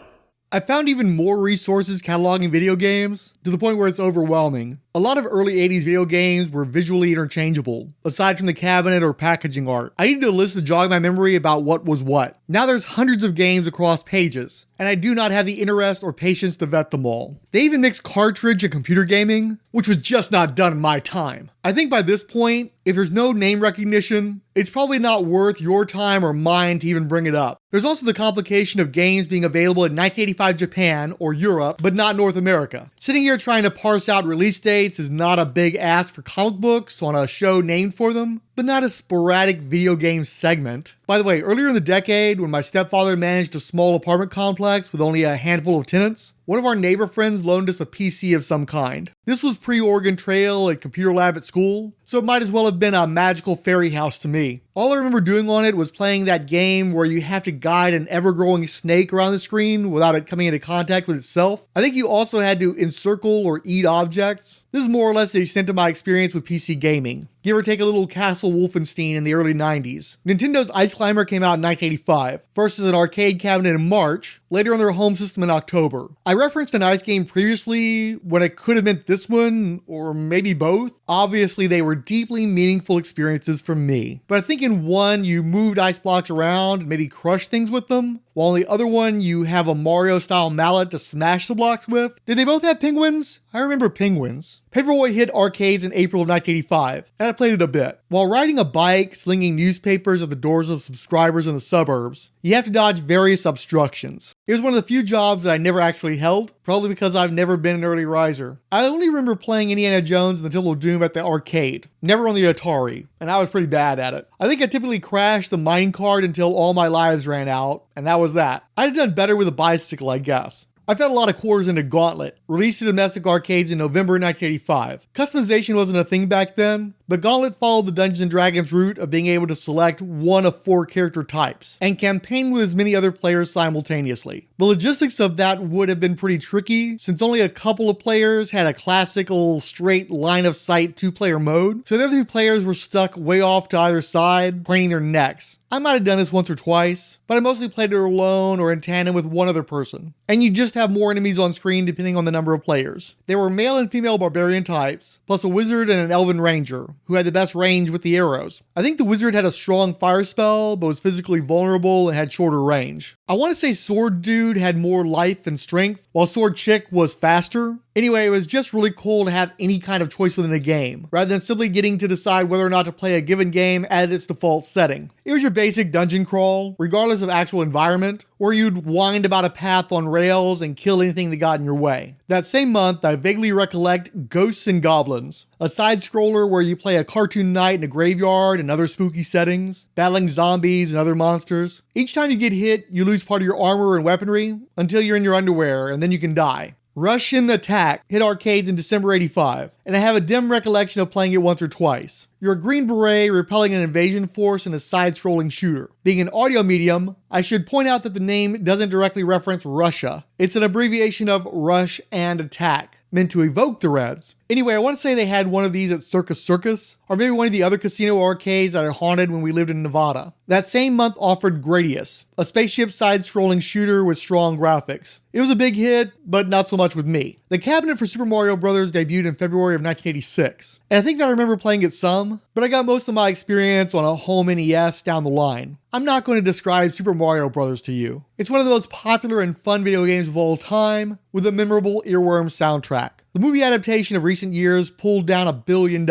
S1: I found even more resources cataloging video games, to the point where it's overwhelming. A lot of early 80s video games were visually interchangeable, aside from the cabinet or packaging art. I needed a list to jog my memory about what was what. Now there's hundreds of games across pages, and I do not have the interest or patience to vet them all. They even mix cartridge and computer gaming, which was just not done in my time. I think by this point, if there's no name recognition, it's probably not worth your time or mine to even bring it up. There's also the complication of games being available in 1985 Japan or Europe, but not North America. Sitting here trying to parse out release dates is not a big ask for comic books on a show named for them, but not a sporadic video game segment. By the way, earlier in the decade, when my stepfather managed a small apartment complex with only a handful of tenants, one of our neighbor friends loaned us a PC of some kind. This was pre-Oregon Trail and computer lab at school, so it might as well have been a magical fairy house to me. All I remember doing on it was playing that game where you have to guide an ever-growing snake around the screen without it coming into contact with itself. I think you also had to encircle or eat objects. This is more or less the extent of my experience with PC gaming. Give or take a little Castle Wolfenstein in the early 90s. Nintendo's Ice Climber came out in 1985, first as an arcade cabinet in March, later on their home system in October. I referenced an ice game previously when it could have meant this one, or maybe both. Obviously, they were deeply meaningful experiences for me. But I think in one, you moved ice blocks around and maybe crushed things with them, while in the other one, you have a Mario-style mallet to smash the blocks with. Did they both have penguins? I remember penguins. Paperboy hit arcades in April of 1985, and I played it a bit. While riding a bike, slinging newspapers at the doors of subscribers in the suburbs, you have to dodge various obstructions. It was one of the few jobs that I never actually held, probably because I've never been an early riser. I only remember playing Indiana Jones and the Temple of Doom at the arcade, never on the Atari, and I was pretty bad at it. I think I typically crashed the mining cart until all my lives ran out, and that was that. I'd have done better with a bicycle, I guess. I fed a lot of quarters into Gauntlet, released to domestic arcades in November 1985. Customization wasn't a thing back then, but Gauntlet followed the Dungeons & Dragons route of being able to select one of 4 character types, and campaign with as many other players simultaneously. The logistics of that would have been pretty tricky, since only a couple of players had a classical straight line-of-sight 2-player mode, so the other 2 players were stuck way off to either side, craning their necks. I might have done this once or twice, but I mostly played it alone or in tandem with one other person. And you just have more enemies on screen depending on the number of players. There were male and female barbarian types, plus a wizard and an elven ranger, who had the best range with the arrows. I think the wizard had a strong fire spell, but was physically vulnerable and had shorter range. I want to say sword dude had more life and strength, while sword chick was faster. Anyway, it was just really cool to have any kind of choice within a game, rather than simply getting to decide whether or not to play a given game at its default setting. It was your basic dungeon crawl, regardless of actual environment, where you'd wind about a path on rails and kill anything that got in your way. That same month, I vaguely recollect Ghosts and Goblins, a side-scroller where you play a cartoon knight in a graveyard and other spooky settings, battling zombies and other monsters. Each time you get hit, you lose part of your armor and weaponry until you're in your underwear, and then you can die. Russian Attack hit arcades in December '85, and I have a dim recollection of playing it once or twice. You're a green beret repelling an invasion force in a side-scrolling shooter. Being an audio medium, I should point out that the name doesn't directly reference Russia. It's an abbreviation of Rush and Attack, meant to evoke the Reds. Anyway, I want to say they had one of these at Circus, or maybe one of the other casino arcades that I haunted when we lived in Nevada. That same month offered Gradius, a spaceship side-scrolling shooter with strong graphics. It was a big hit, but not so much with me. The cabinet for Super Mario Bros. Debuted in February of 1986, and I think that I remember playing it some, but I got most of my experience on a home NES down the line. I'm not going to describe Super Mario Bros. To you. It's one of the most popular and fun video games of all time, with a memorable earworm soundtrack. The movie adaptation of recent years pulled down $1 billion.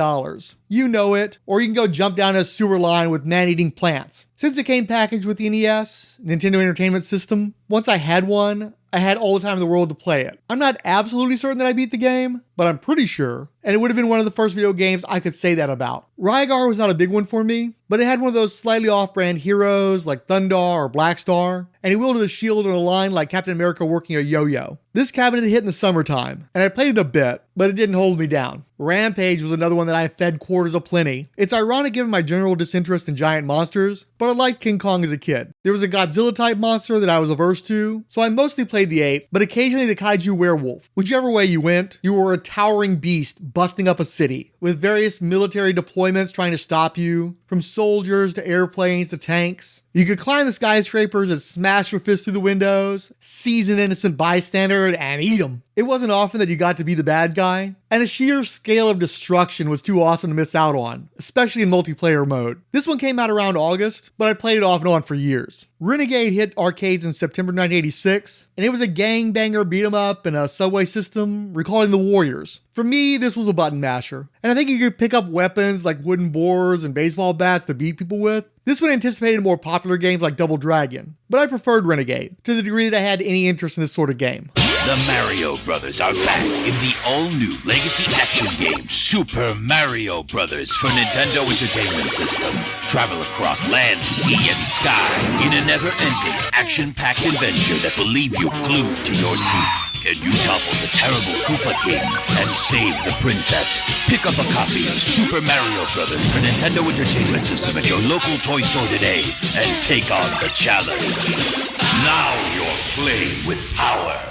S1: You know it, or you can go jump down a sewer line with man-eating plants. Since it came packaged with the NES, Nintendo Entertainment System, once I had one, I had all the time in the world to play it. I'm not absolutely certain that I beat the game, but I'm pretty sure, and it would have been one of the first video games I could say that about. Rygar was not a big one for me, but it had one of those slightly off-brand heroes like Thundar or Blackstar, and he wielded a shield on a line like Captain America working a yo-yo. This cabinet hit in the summertime, and I played it a bit, but it didn't hold me down. Rampage was another one that I fed quarters aplenty. It's ironic given my general disinterest in giant monsters, but I liked King Kong as a kid. There was a Godzilla-type monster that I was averse to, so I mostly played the ape, but occasionally the kaiju werewolf. Whichever way you went, you were a towering beast busting up a city, with various military deployments trying to stop you, from soldiers to airplanes to tanks. You could climb the skyscrapers and smash your fist through the windows, seize an innocent bystander, and eat them. It wasn't often that you got to be the bad guy, and the sheer scale of destruction was too awesome to miss out on, especially in multiplayer mode. This one came out around August, but I played it off and on for years. Renegade hit arcades in September 1986, and it was a gangbanger beat-em-up in a subway system recalling the Warriors. For me, this was a button masher, and I think you could pick up weapons like wooden boards and baseball bats to beat people with. This one anticipated more popular games like Double Dragon, but I preferred Renegade, to the degree that I had any interest in this sort of game.
S3: The Mario Brothers are back in the all-new legacy action game Super Mario Brothers for Nintendo Entertainment System. Travel across land, sea, and sky in a never-ending, action-packed adventure that will leave you glued to your seat. Can you topple the terrible Koopa King and save the princess? Pick up a copy of Super Mario Brothers for Nintendo Entertainment System at your local toy store today and take on the challenge. Now you're playing with power.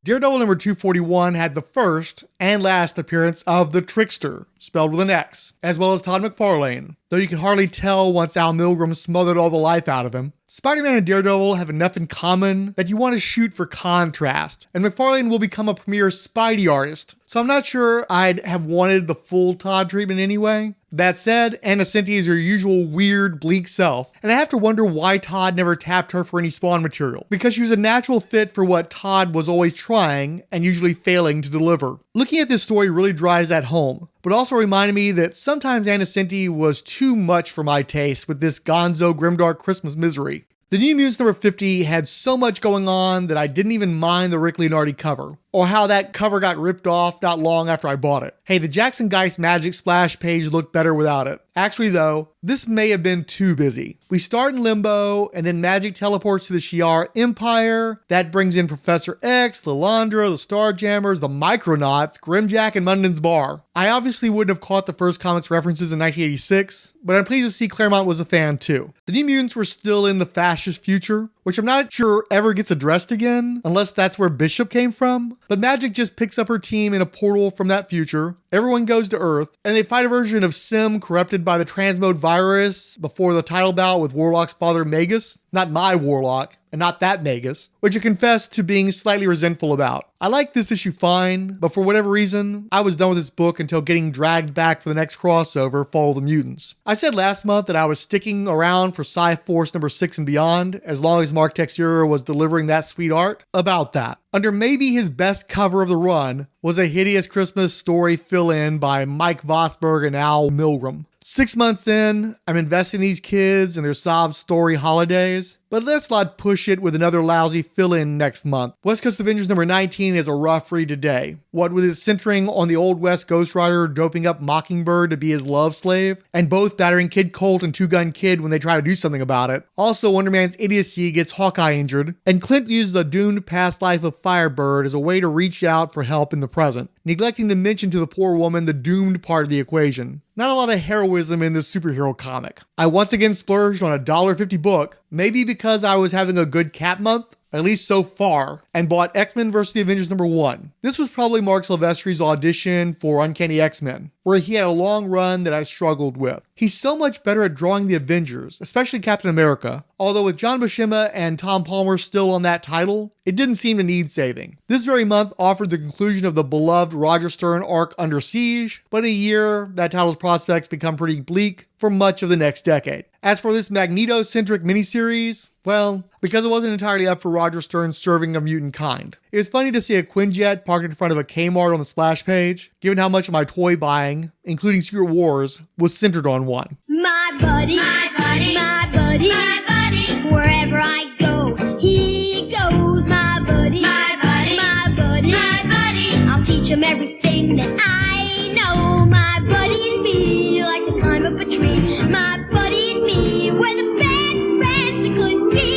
S1: Daredevil number 241 had the first and last appearance of the Trickster, spelled with an X, as well as Todd McFarlane, though you can hardly tell once Al Milgrom smothered all the life out of him. Spider-Man and Daredevil have enough in common that you want to shoot for contrast, and McFarlane will become a premier Spidey artist, so I'm not sure I'd have wanted the full Todd treatment anyway. That said, Anna Cinti is her usual weird, bleak self, and I have to wonder why Todd never tapped her for any Spawn material, because she was a natural fit for what Todd was always trying and usually failing to deliver. Looking at this story really drives that home, but also reminded me that sometimes Anna Cinti was too much for my taste with this gonzo grimdark Christmas misery. The New Mutants number 50 had so much going on that I didn't even mind the Rick Leonardi cover, or how that cover got ripped off not long after I bought it. Hey, the Jackson Geist Magic Splash page looked better without it. Actually though, this may have been too busy. We start in Limbo, and then Magic teleports to the Shi'ar Empire. That brings in Professor X, Lilandra, the Starjammers, the Micronauts, Grimjack, and Munden's Bar. I obviously wouldn't have caught the first comics references in 1986, but I'm pleased to see Claremont was a fan too. The New Mutants were still in the fascist future, which I'm not sure ever gets addressed again, unless that's where Bishop came from. But Magic just picks up her team in a portal from that future. Everyone goes to Earth, and they fight a version of Sim corrupted by the transmode virus before the title bout with Warlock's father Magus. not my Warlock, and not that Nagus, which I confess to being slightly resentful about. I like this issue fine, but for whatever reason, I was done with this book until getting dragged back for the next crossover, Fall of the Mutants. I said last month that I was sticking around for Sci-Force number 6 and beyond, as long as Mark Texeira was delivering that sweet art. About that. Under maybe his best cover of the run was a hideous Christmas story fill-in by Mike Vosberg and Al Milgrom. 6 months in, I'm investing these kids and their sob story holidays, but let's not push it with another lousy fill-in next month. West Coast Avengers number 19 is a rough read today. What with it centering on the Old West Ghost Rider doping up Mockingbird to be his love slave, and both battering Kid Colt and Two Gun Kid when they try to do something about it. Also, Wonder Man's idiocy gets Hawkeye injured, and Clint uses a doomed past life of Firebird as a way to reach out for help in the present, neglecting to mention to the poor woman the doomed part of the equation. Not a lot of heroism in this superhero comic. I once again splurged on a $1.50 book, maybe because I was having a good Cap month, at least so far, and bought X-Men vs. the Avengers number 1. This was probably Mark Silvestri's audition for Uncanny X-Men, where he had a long run that I struggled with. He's so much better at drawing the Avengers, especially Captain America, although with John Buscema and Tom Palmer still on that title, it didn't seem to need saving. This very month offered the conclusion of the beloved Roger Stern arc Under Siege, but in a year, that title's prospects become pretty bleak for much of the next decade. As for this Magneto-centric miniseries, well, because it wasn't entirely up for Roger Stern's serving of mutant kind. It was funny to see a Quinjet parked in front of a Kmart on the splash page, given how much of my toy buying, including Secret Wars, was centered on one.
S9: My buddy, my buddy, my buddy, my buddy, wherever I go, he goes. My buddy, my buddy, my buddy, my buddy, I'll teach him everything that I know. My buddy and me like the climb up a tree. My buddy and me, we're the best friends that could be.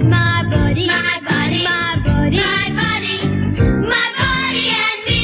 S9: My buddy, my buddy, my buddy, my buddy, my buddy and me.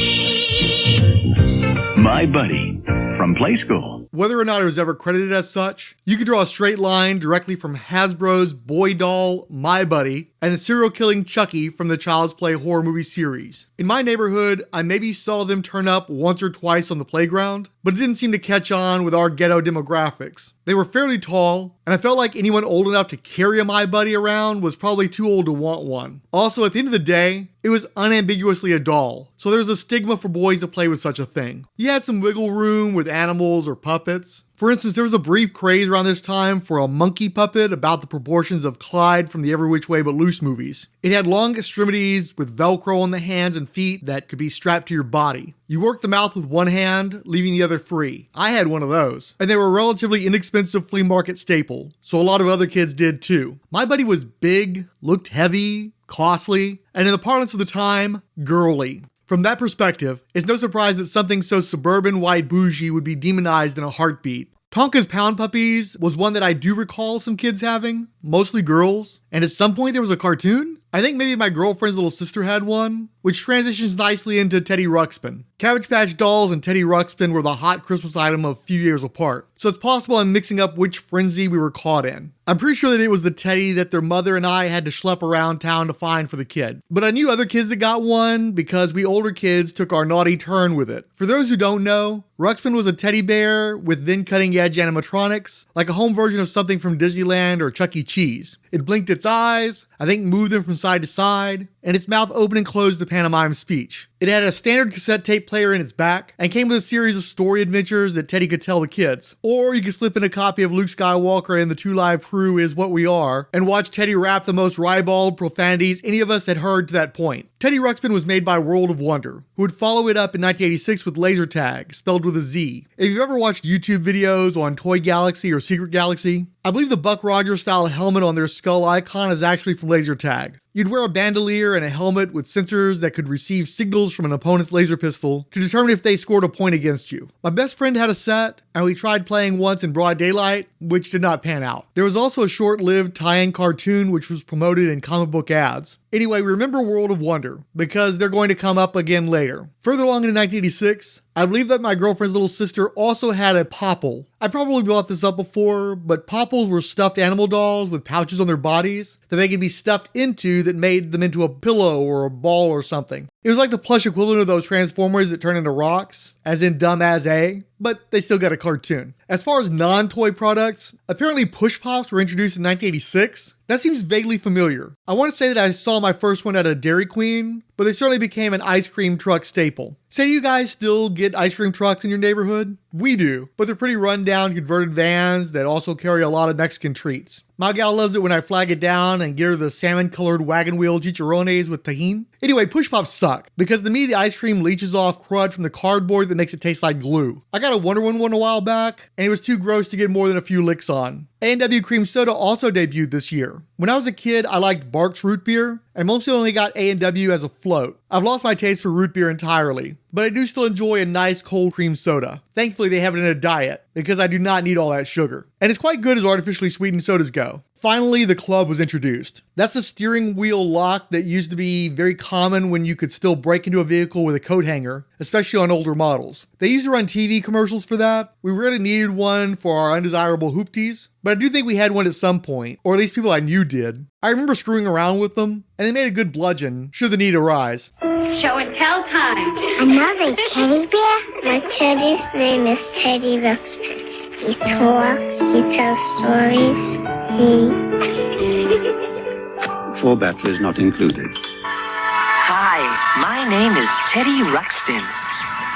S5: My Buddy from Play School.
S1: Whether or not it was ever credited as such, you could draw a straight line directly from Hasbro's boy doll, My Buddy, and the serial-killing Chucky from the Child's Play horror movie series. In my neighborhood, I maybe saw them turn up once or twice on the playground, but it didn't seem to catch on with our ghetto demographics. They were fairly tall, and I felt like anyone old enough to carry a My Buddy around was probably too old to want one. Also, at the end of the day, it was unambiguously a doll, so there was a stigma for boys to play with such a thing. You had some wiggle room with animals or puppets. For instance, there was a brief craze around this time for a monkey puppet about the proportions of Clyde from the Every Which Way But Loose movies. It had long extremities with Velcro on the hands and feet that could be strapped to your body. You worked the mouth with one hand, leaving the other free. I had one of those, and they were a relatively inexpensive flea market staple, so a lot of other kids did too. My Buddy was big, looked heavy, costly, and in the parlance of the time, girly. From that perspective, it's no surprise that something so suburban white bougie would be demonized in a heartbeat. Tonka's Pound Puppies was one that I do recall some kids having, mostly girls, and at some point there was a cartoon? I think maybe my girlfriend's little sister had one, which transitions nicely into Teddy Ruxpin. Cabbage Patch Dolls and Teddy Ruxpin were the hot Christmas item a few years apart, so it's possible I'm mixing up which frenzy we were caught in. I'm pretty sure that it was the Teddy that their mother and I had to schlep around town to find for the kid. But I knew other kids that got one because we older kids took our naughty turn with it. For those who don't know, Ruxpin was a teddy bear with then cutting-edge animatronics, like a home version of something from Disneyland or Chuck E. Cheese. It blinked its eyes, I think moved them from side to side, and its mouth opened and closed to pantomime speech. It had a standard cassette tape player in its back and came with a series of story adventures that Teddy could tell the kids. Or you could slip in a copy of Luke Skywalker and the Two Live Crew Is What We Are and watch Teddy rap the most ribald profanities any of us had heard to that point. Teddy Ruxpin was made by World of Wonder, who would follow it up in 1986 with Laser Tag, spelled with a Z. If you've ever watched YouTube videos on Toy Galaxy or Secret Galaxy, I believe the Buck Rogers style helmet on their skull icon is actually from Laser Tag. You'd wear a bandolier and a helmet with sensors that could receive signals from an opponent's laser pistol to determine if they scored a point against you. My best friend had a set, and we tried playing once in broad daylight, which did not pan out. There was also a short-lived tie-in cartoon which was promoted in comic book ads. Anyway, remember World of Wonder, because they're going to come up again later. Further along in 1986, I believe that my girlfriend's little sister also had a Popple. I probably brought this up before, but Popples were stuffed animal dolls with pouches on their bodies that they could be stuffed into that made them into a pillow or a ball or something. It was like the plush equivalent of those Transformers that turn into rocks, as in dumb as A, but they still got a cartoon. As far as non-toy products, apparently Push Pops were introduced in 1986. That seems vaguely familiar. I want to say that I saw my first one at a Dairy Queen, but they certainly became an ice cream truck staple. So do you guys still get ice cream trucks in your neighborhood? We do, but they're pretty run-down converted vans that also carry a lot of Mexican treats. My gal loves it when I flag it down and get her the salmon-colored wagon wheel chicharrones with tajin. Anyway, Push Pops suck, because to me the ice cream leaches off crud from the cardboard that makes it taste like glue. I got a Wonder Woman one a while back, and it was too gross to get more than a few licks on. A&W Cream Soda also debuted this year. When I was a kid, I liked Barq's root beer, and mostly only got A&W as a float. I've lost my taste for root beer entirely, but I do still enjoy a nice cold cream soda. Thankfully, they have it in a diet, because I do not need all that sugar. And it's quite good as artificially sweetened sodas go. Finally, the club was introduced. That's the steering wheel lock that used to be very common when you could still break into a vehicle with a coat hanger, especially on older models. They used to run TV commercials for that. We really needed one for our undesirable hoopties, but I do think we had one at some point, or at least people I knew did. I remember screwing around with them, and they made a good bludgeon, should the need arise.
S10: Show and tell time.
S9: Another teddy bear? My teddy's name is Teddy Ruxpin. He talks, he tells stories,
S11: For batteries not included.
S12: Hi, my name is Teddy Ruxpin.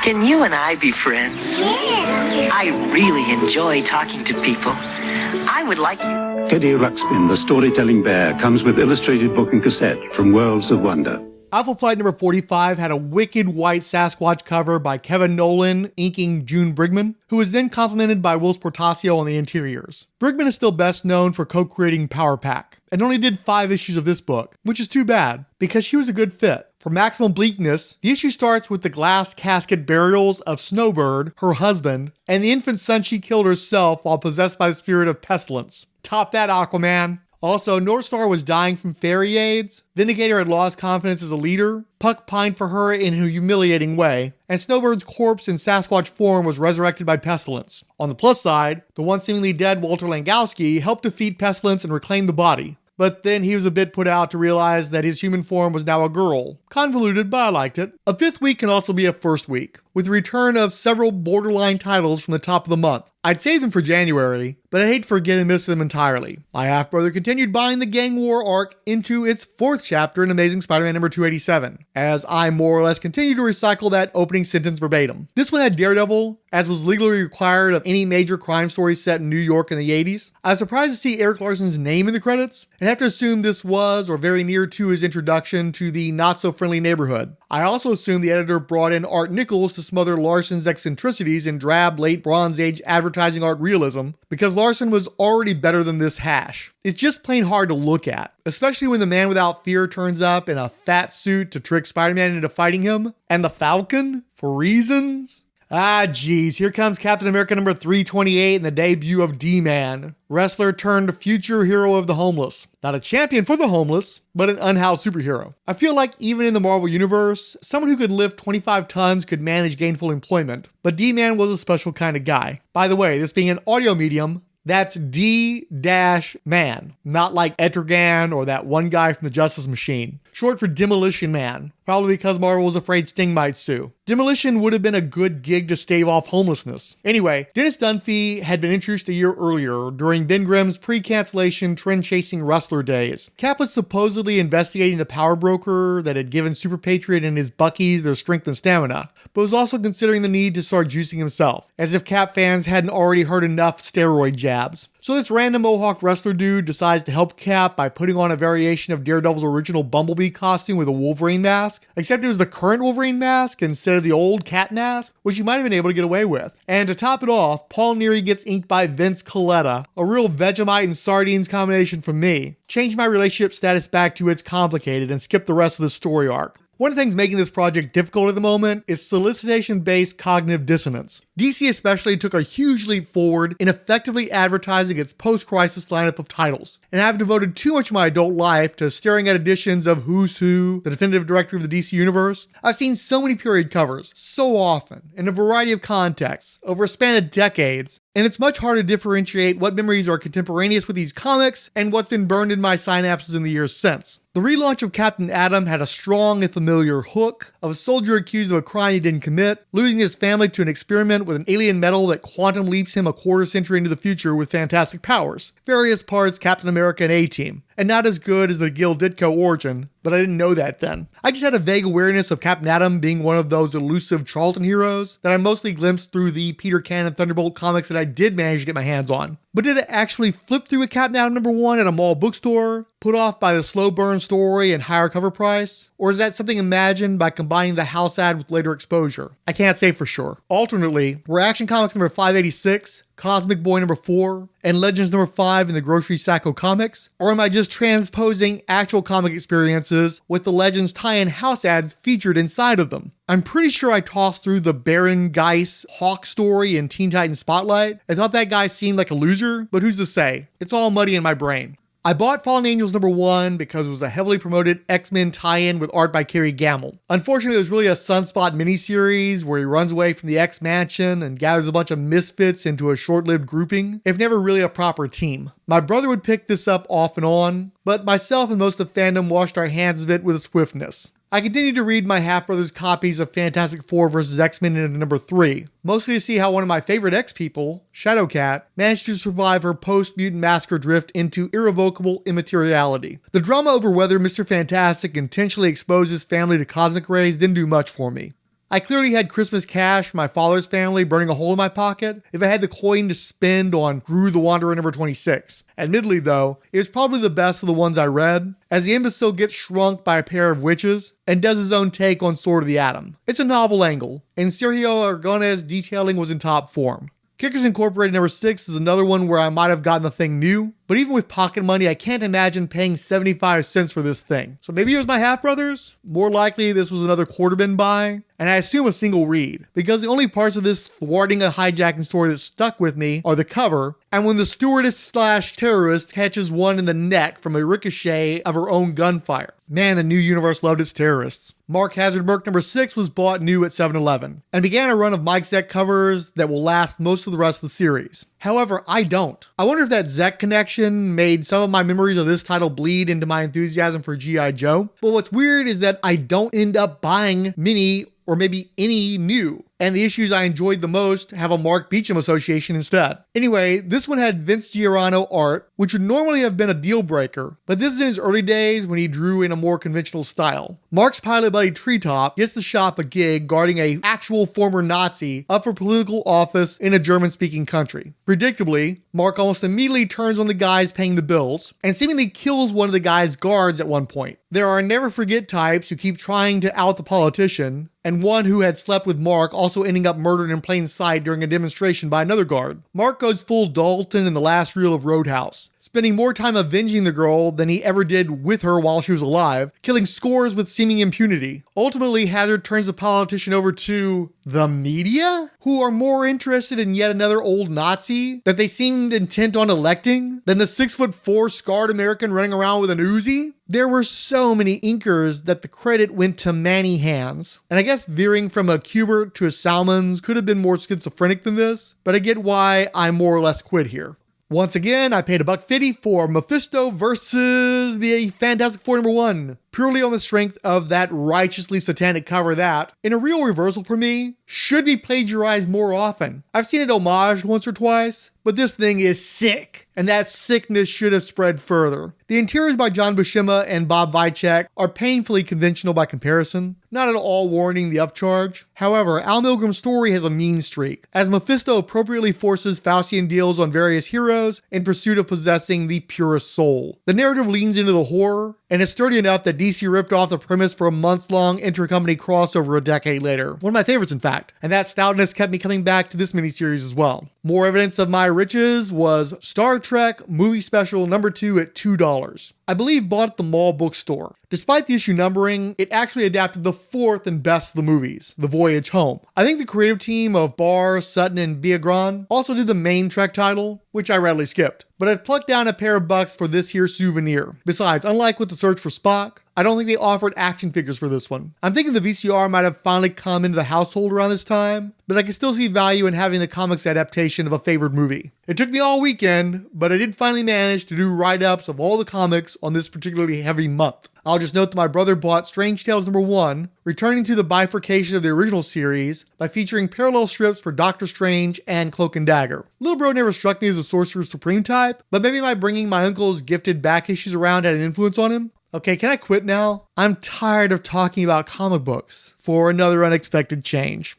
S12: Can you and I be friends?
S9: Yeah.
S12: I really enjoy talking to people. I would like you.
S11: Teddy Ruxpin, the storytelling bear, comes with illustrated book and cassette from Worlds of Wonder.
S1: Alpha Flight number 45 had a wicked white Sasquatch cover by Kevin Nolan inking June Brigman, who was then complemented by Will Portacio on the interiors. Brigman is still best known for co-creating Power Pack, and only did 5 issues of this book, which is too bad, because she was a good fit. For maximum bleakness, the issue starts with the glass casket burials of Snowbird, her husband, and the infant son she killed herself while possessed by the spirit of pestilence. Top that, Aquaman. Also, Northstar was dying from fairy AIDS, Vindicator had lost confidence as a leader, Puck pined for her in a humiliating way, and Snowbird's corpse in Sasquatch form was resurrected by Pestilence. On the plus side, the once seemingly dead Walter Langowski helped defeat Pestilence and reclaim the body. But then he was a bit put out to realize that his human form was now a girl. Convoluted, but I liked it. A 5th week can also be a 1st week, with the return of several borderline titles from the top of the month. I'd save them for January, but I hate to forget and miss them entirely. My half-brother continued buying the Gang War arc into its 4th chapter in Amazing Spider-Man number 287, as I more or less continue to recycle that opening sentence verbatim. This one had Daredevil, as was legally required of any major crime story set in New York in the 80s. I was surprised to see Eric Larson's name in the credits, and have to assume this was, or very near to, his introduction to the not-so-friendly neighborhood. I also assume the editor brought in Art Nichols to smother Larson's eccentricities in drab late Bronze Age advertising art realism, because Larson was already better than this hash. It's just plain hard to look at, especially when the Man Without Fear turns up in a fat suit to trick Spider-Man into fighting him, and the Falcon, for reasons. Ah, geez, here comes Captain America number 328 and the debut of D-Man, wrestler turned future hero of the homeless. Not a champion for the homeless, but an unhoused superhero. I feel like even in the Marvel Universe, someone who could lift 25 tons could manage gainful employment, but D-Man was a special kind of guy. By the way, this being an audio medium, that's D-Man, not like Etrigan or that one guy from the Justice Machine. Short for Demolition Man, probably because Marvel was afraid Sting might sue. Demolition would have been a good gig to stave off homelessness. Anyway, Dennis Dunphy had been introduced a year earlier during Ben Grimm's pre-cancellation trend-chasing Rustler days. Cap was supposedly investigating the power broker that had given Super Patriot and his Buckies their strength and stamina, but was also considering the need to start juicing himself, as if Cap fans hadn't already heard enough steroid jabs. So this random Mohawk wrestler dude decides to help Cap by putting on a variation of Daredevil's original Bumblebee costume with a Wolverine mask, except it was the current Wolverine mask instead of the old cat mask, which you might have been able to get away with. And to top it off, Paul Neary gets inked by Vince Colletta, a real Vegemite and sardines combination from me. Change my relationship status back to it's complicated and skip the rest of the story arc. One of the things making this project difficult at the moment is solicitation-based cognitive dissonance. DC especially took a huge leap forward in effectively advertising its post-crisis lineup of titles, and I've devoted too much of my adult life to staring at editions of Who's Who, the definitive director of the DC Universe. I've seen so many period covers, so often, in a variety of contexts, over a span of decades, and it's much harder to differentiate what memories are contemporaneous with these comics and what's been burned in my synapses in the years since. The relaunch of Captain Atom had a strong and familiar hook of a soldier accused of a crime he didn't commit, losing his family to an experiment with an alien metal that quantum leaps him a quarter century into the future with fantastic powers. Various parts Captain America and A-Team, and not as good as the Gil Ditko origin, but I didn't know that then. I just had a vague awareness of Captain Atom being one of those elusive Charlton heroes that I mostly glimpsed through the Peter Cannon Thunderbolt comics that I did manage to get my hands on. But did it actually flip through a Captain Atom #1 at a mall bookstore, put off by the slow burn story and higher cover price? Or is that something imagined by combining the house ad with later exposure? I can't say for sure. Alternately, were Action Comics number 586, Cosmic Boy number 4, and Legends number 5 in the Grocery Sacco comics? Or am I just transposing actual comic experiences with the Legends tie-in house ads featured inside of them? I'm pretty sure I tossed through the Baron Geis Hawk story in Teen Titans Spotlight. I thought that guy seemed like a loser, but who's to say? It's all muddy in my brain. I bought Fallen Angels #1 because it was a heavily promoted X-Men tie-in with art by Kerry Gamble. Unfortunately, it was really a Sunspot miniseries where he runs away from the X-Mansion and gathers a bunch of misfits into a short-lived grouping, if never really a proper team. My brother would pick this up off and on, but myself and most of fandom washed our hands of it with a swiftness. I continued to read my half-brother's copies of Fantastic Four vs. X-Men into number 3, mostly to see how one of my favorite X-people, Shadowcat, managed to survive her post-Mutant Massacre drift into irrevocable immateriality. The drama over whether Mr. Fantastic intentionally exposed his family to cosmic rays didn't do much for me. I clearly had Christmas cash from my father's family burning a hole in my pocket if I had the coin to spend on Gru the Wanderer number 26. Admittedly though, it was probably the best of the ones I read, as the imbecile gets shrunk by a pair of witches and does his own take on Sword of the Atom. It's a novel angle, and Sergio Aragonés' detailing was in top form. Kickers Incorporated number 6 is another one where I might have gotten a thing new, but even with pocket money, I can't imagine paying 75 cents for this thing. So maybe it was my half-brothers? More likely this was another quarter bin buy, and I assume a single read, because the only parts of this thwarting a hijacking story that stuck with me are the cover, and when the stewardess/terrorist catches one in the neck from a ricochet of her own gunfire. Man, the new universe loved its terrorists. Mark Hazard Merc number 6 was bought new at 7-Eleven, and began a run of Mike Zeck covers that will last most of the rest of the series. However, I don't. I wonder if that Zeck connection made some of my memories of this title bleed into my enthusiasm for G.I. Joe. But what's weird is that I don't end up buying many or maybe any new, and the issues I enjoyed the most have a Mark Beecham association instead. Anyway, this one had Vince Giordano art, which would normally have been a deal breaker, but this is in his early days when he drew in a more conventional style. Mark's pilot buddy Treetop gets the shop a gig guarding a actual former Nazi up for political office in a German-speaking country. Predictably, Mark almost immediately turns on the guys paying the bills, and seemingly kills one of the guy's guards at one point. There are never-forget types who keep trying to out the politician, and one who had slept with Mark also ending up murdered in plain sight during a demonstration by another guard. Mark goes full Dalton in the last reel of Roadhouse, spending more time avenging the girl than he ever did with her while she was alive, killing scores with seeming impunity. Ultimately, Hazard turns the politician over to the media, who are more interested in yet another old Nazi that they seemed intent on electing than the 6'4" scarred American running around with an Uzi. There were so many inkers that the credit went to Manny hands. And I guess veering from a Kubert to a Salmons could have been more schizophrenic than this, but I get why I more or less quit here. Once again, I paid $1.50 for Mephisto versus the Fantastic Four #1, purely on the strength of that righteously satanic cover that, in a real reversal for me, should be plagiarized more often. I've seen it homaged once or twice, but this thing is sick, and that sickness should have spread further. The interiors by John Buscema and Bob Wycheck are painfully conventional by comparison, not at all warranting the upcharge. However, Al Milgram's story has a mean streak, as Mephisto appropriately forces Faustian deals on various heroes in pursuit of possessing the purest soul. The narrative leans into the horror, and it's sturdy enough that DC ripped off the premise for a month-long intercompany crossover a decade later. One of my favorites, in fact, and that stoutness kept me coming back to this miniseries as well. More evidence of my riches was Star Trek Movie Special #2 at $2. I believe bought at the mall bookstore. Despite the issue numbering, it actually adapted the fourth and best of the movies, The Voyage Home. I think the creative team of Barr, Sutton, and Biagran also did the main Trek title, which I readily skipped. But I'd plucked down a pair of bucks for this here souvenir. Besides, unlike with The Search for Spock, I don't think they offered action figures for this one. I'm thinking the VCR might have finally come into the household around this time, but I can still see value in having the comics adaptation of a favored movie. It took me all weekend, but I did finally manage to do write-ups of all the comics on this particularly heavy month. I'll just note that my brother bought Strange Tales #1, returning to the bifurcation of the original series by featuring parallel strips for Doctor Strange and Cloak and Dagger. Little Bro never struck me as a Sorcerer Supreme type, but maybe my bringing my uncle's gifted back issues around had an influence on him. Okay, can I quit now? I'm tired of talking about comic books for another unexpected change.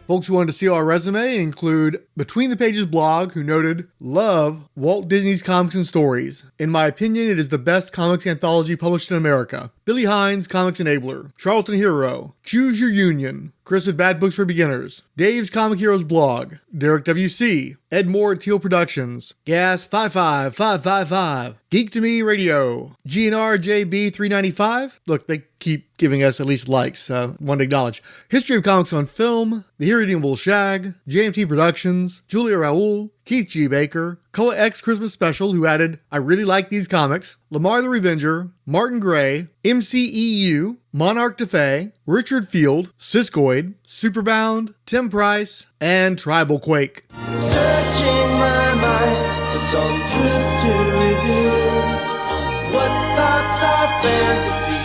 S1: Folks who wanted to see our resume include Between the Pages blog, who noted, "Love Walt Disney's comics and stories. In my opinion, it is the best comics anthology published in America. Billy Hines, Comics Enabler. Charlton Hero. Choose Your Union. Chris at Bad Books for Beginners. Dave's Comic Heroes blog. Derek WC. Ed Moore at Teal Productions. Gas 55555. Geek to Me Radio. GNR JB 395. Look, they keep giving us at least likes. One to acknowledge. History of Comics on Film. The Irredeemable Shag. JMT Productions. Julia Raoul. Keith G. Baker. Koa X Christmas Special, who added, I really like these comics. Lamar the Revenger. Martin Gray. MCEU. Monarch DeFay. Richard Field. Siskoid. Superbound. Tim Price. And Tribal Quake.
S7: Searching my mind for some truths to reveal. What thoughts are fantasy?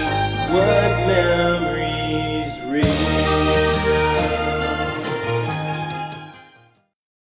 S7: What memories?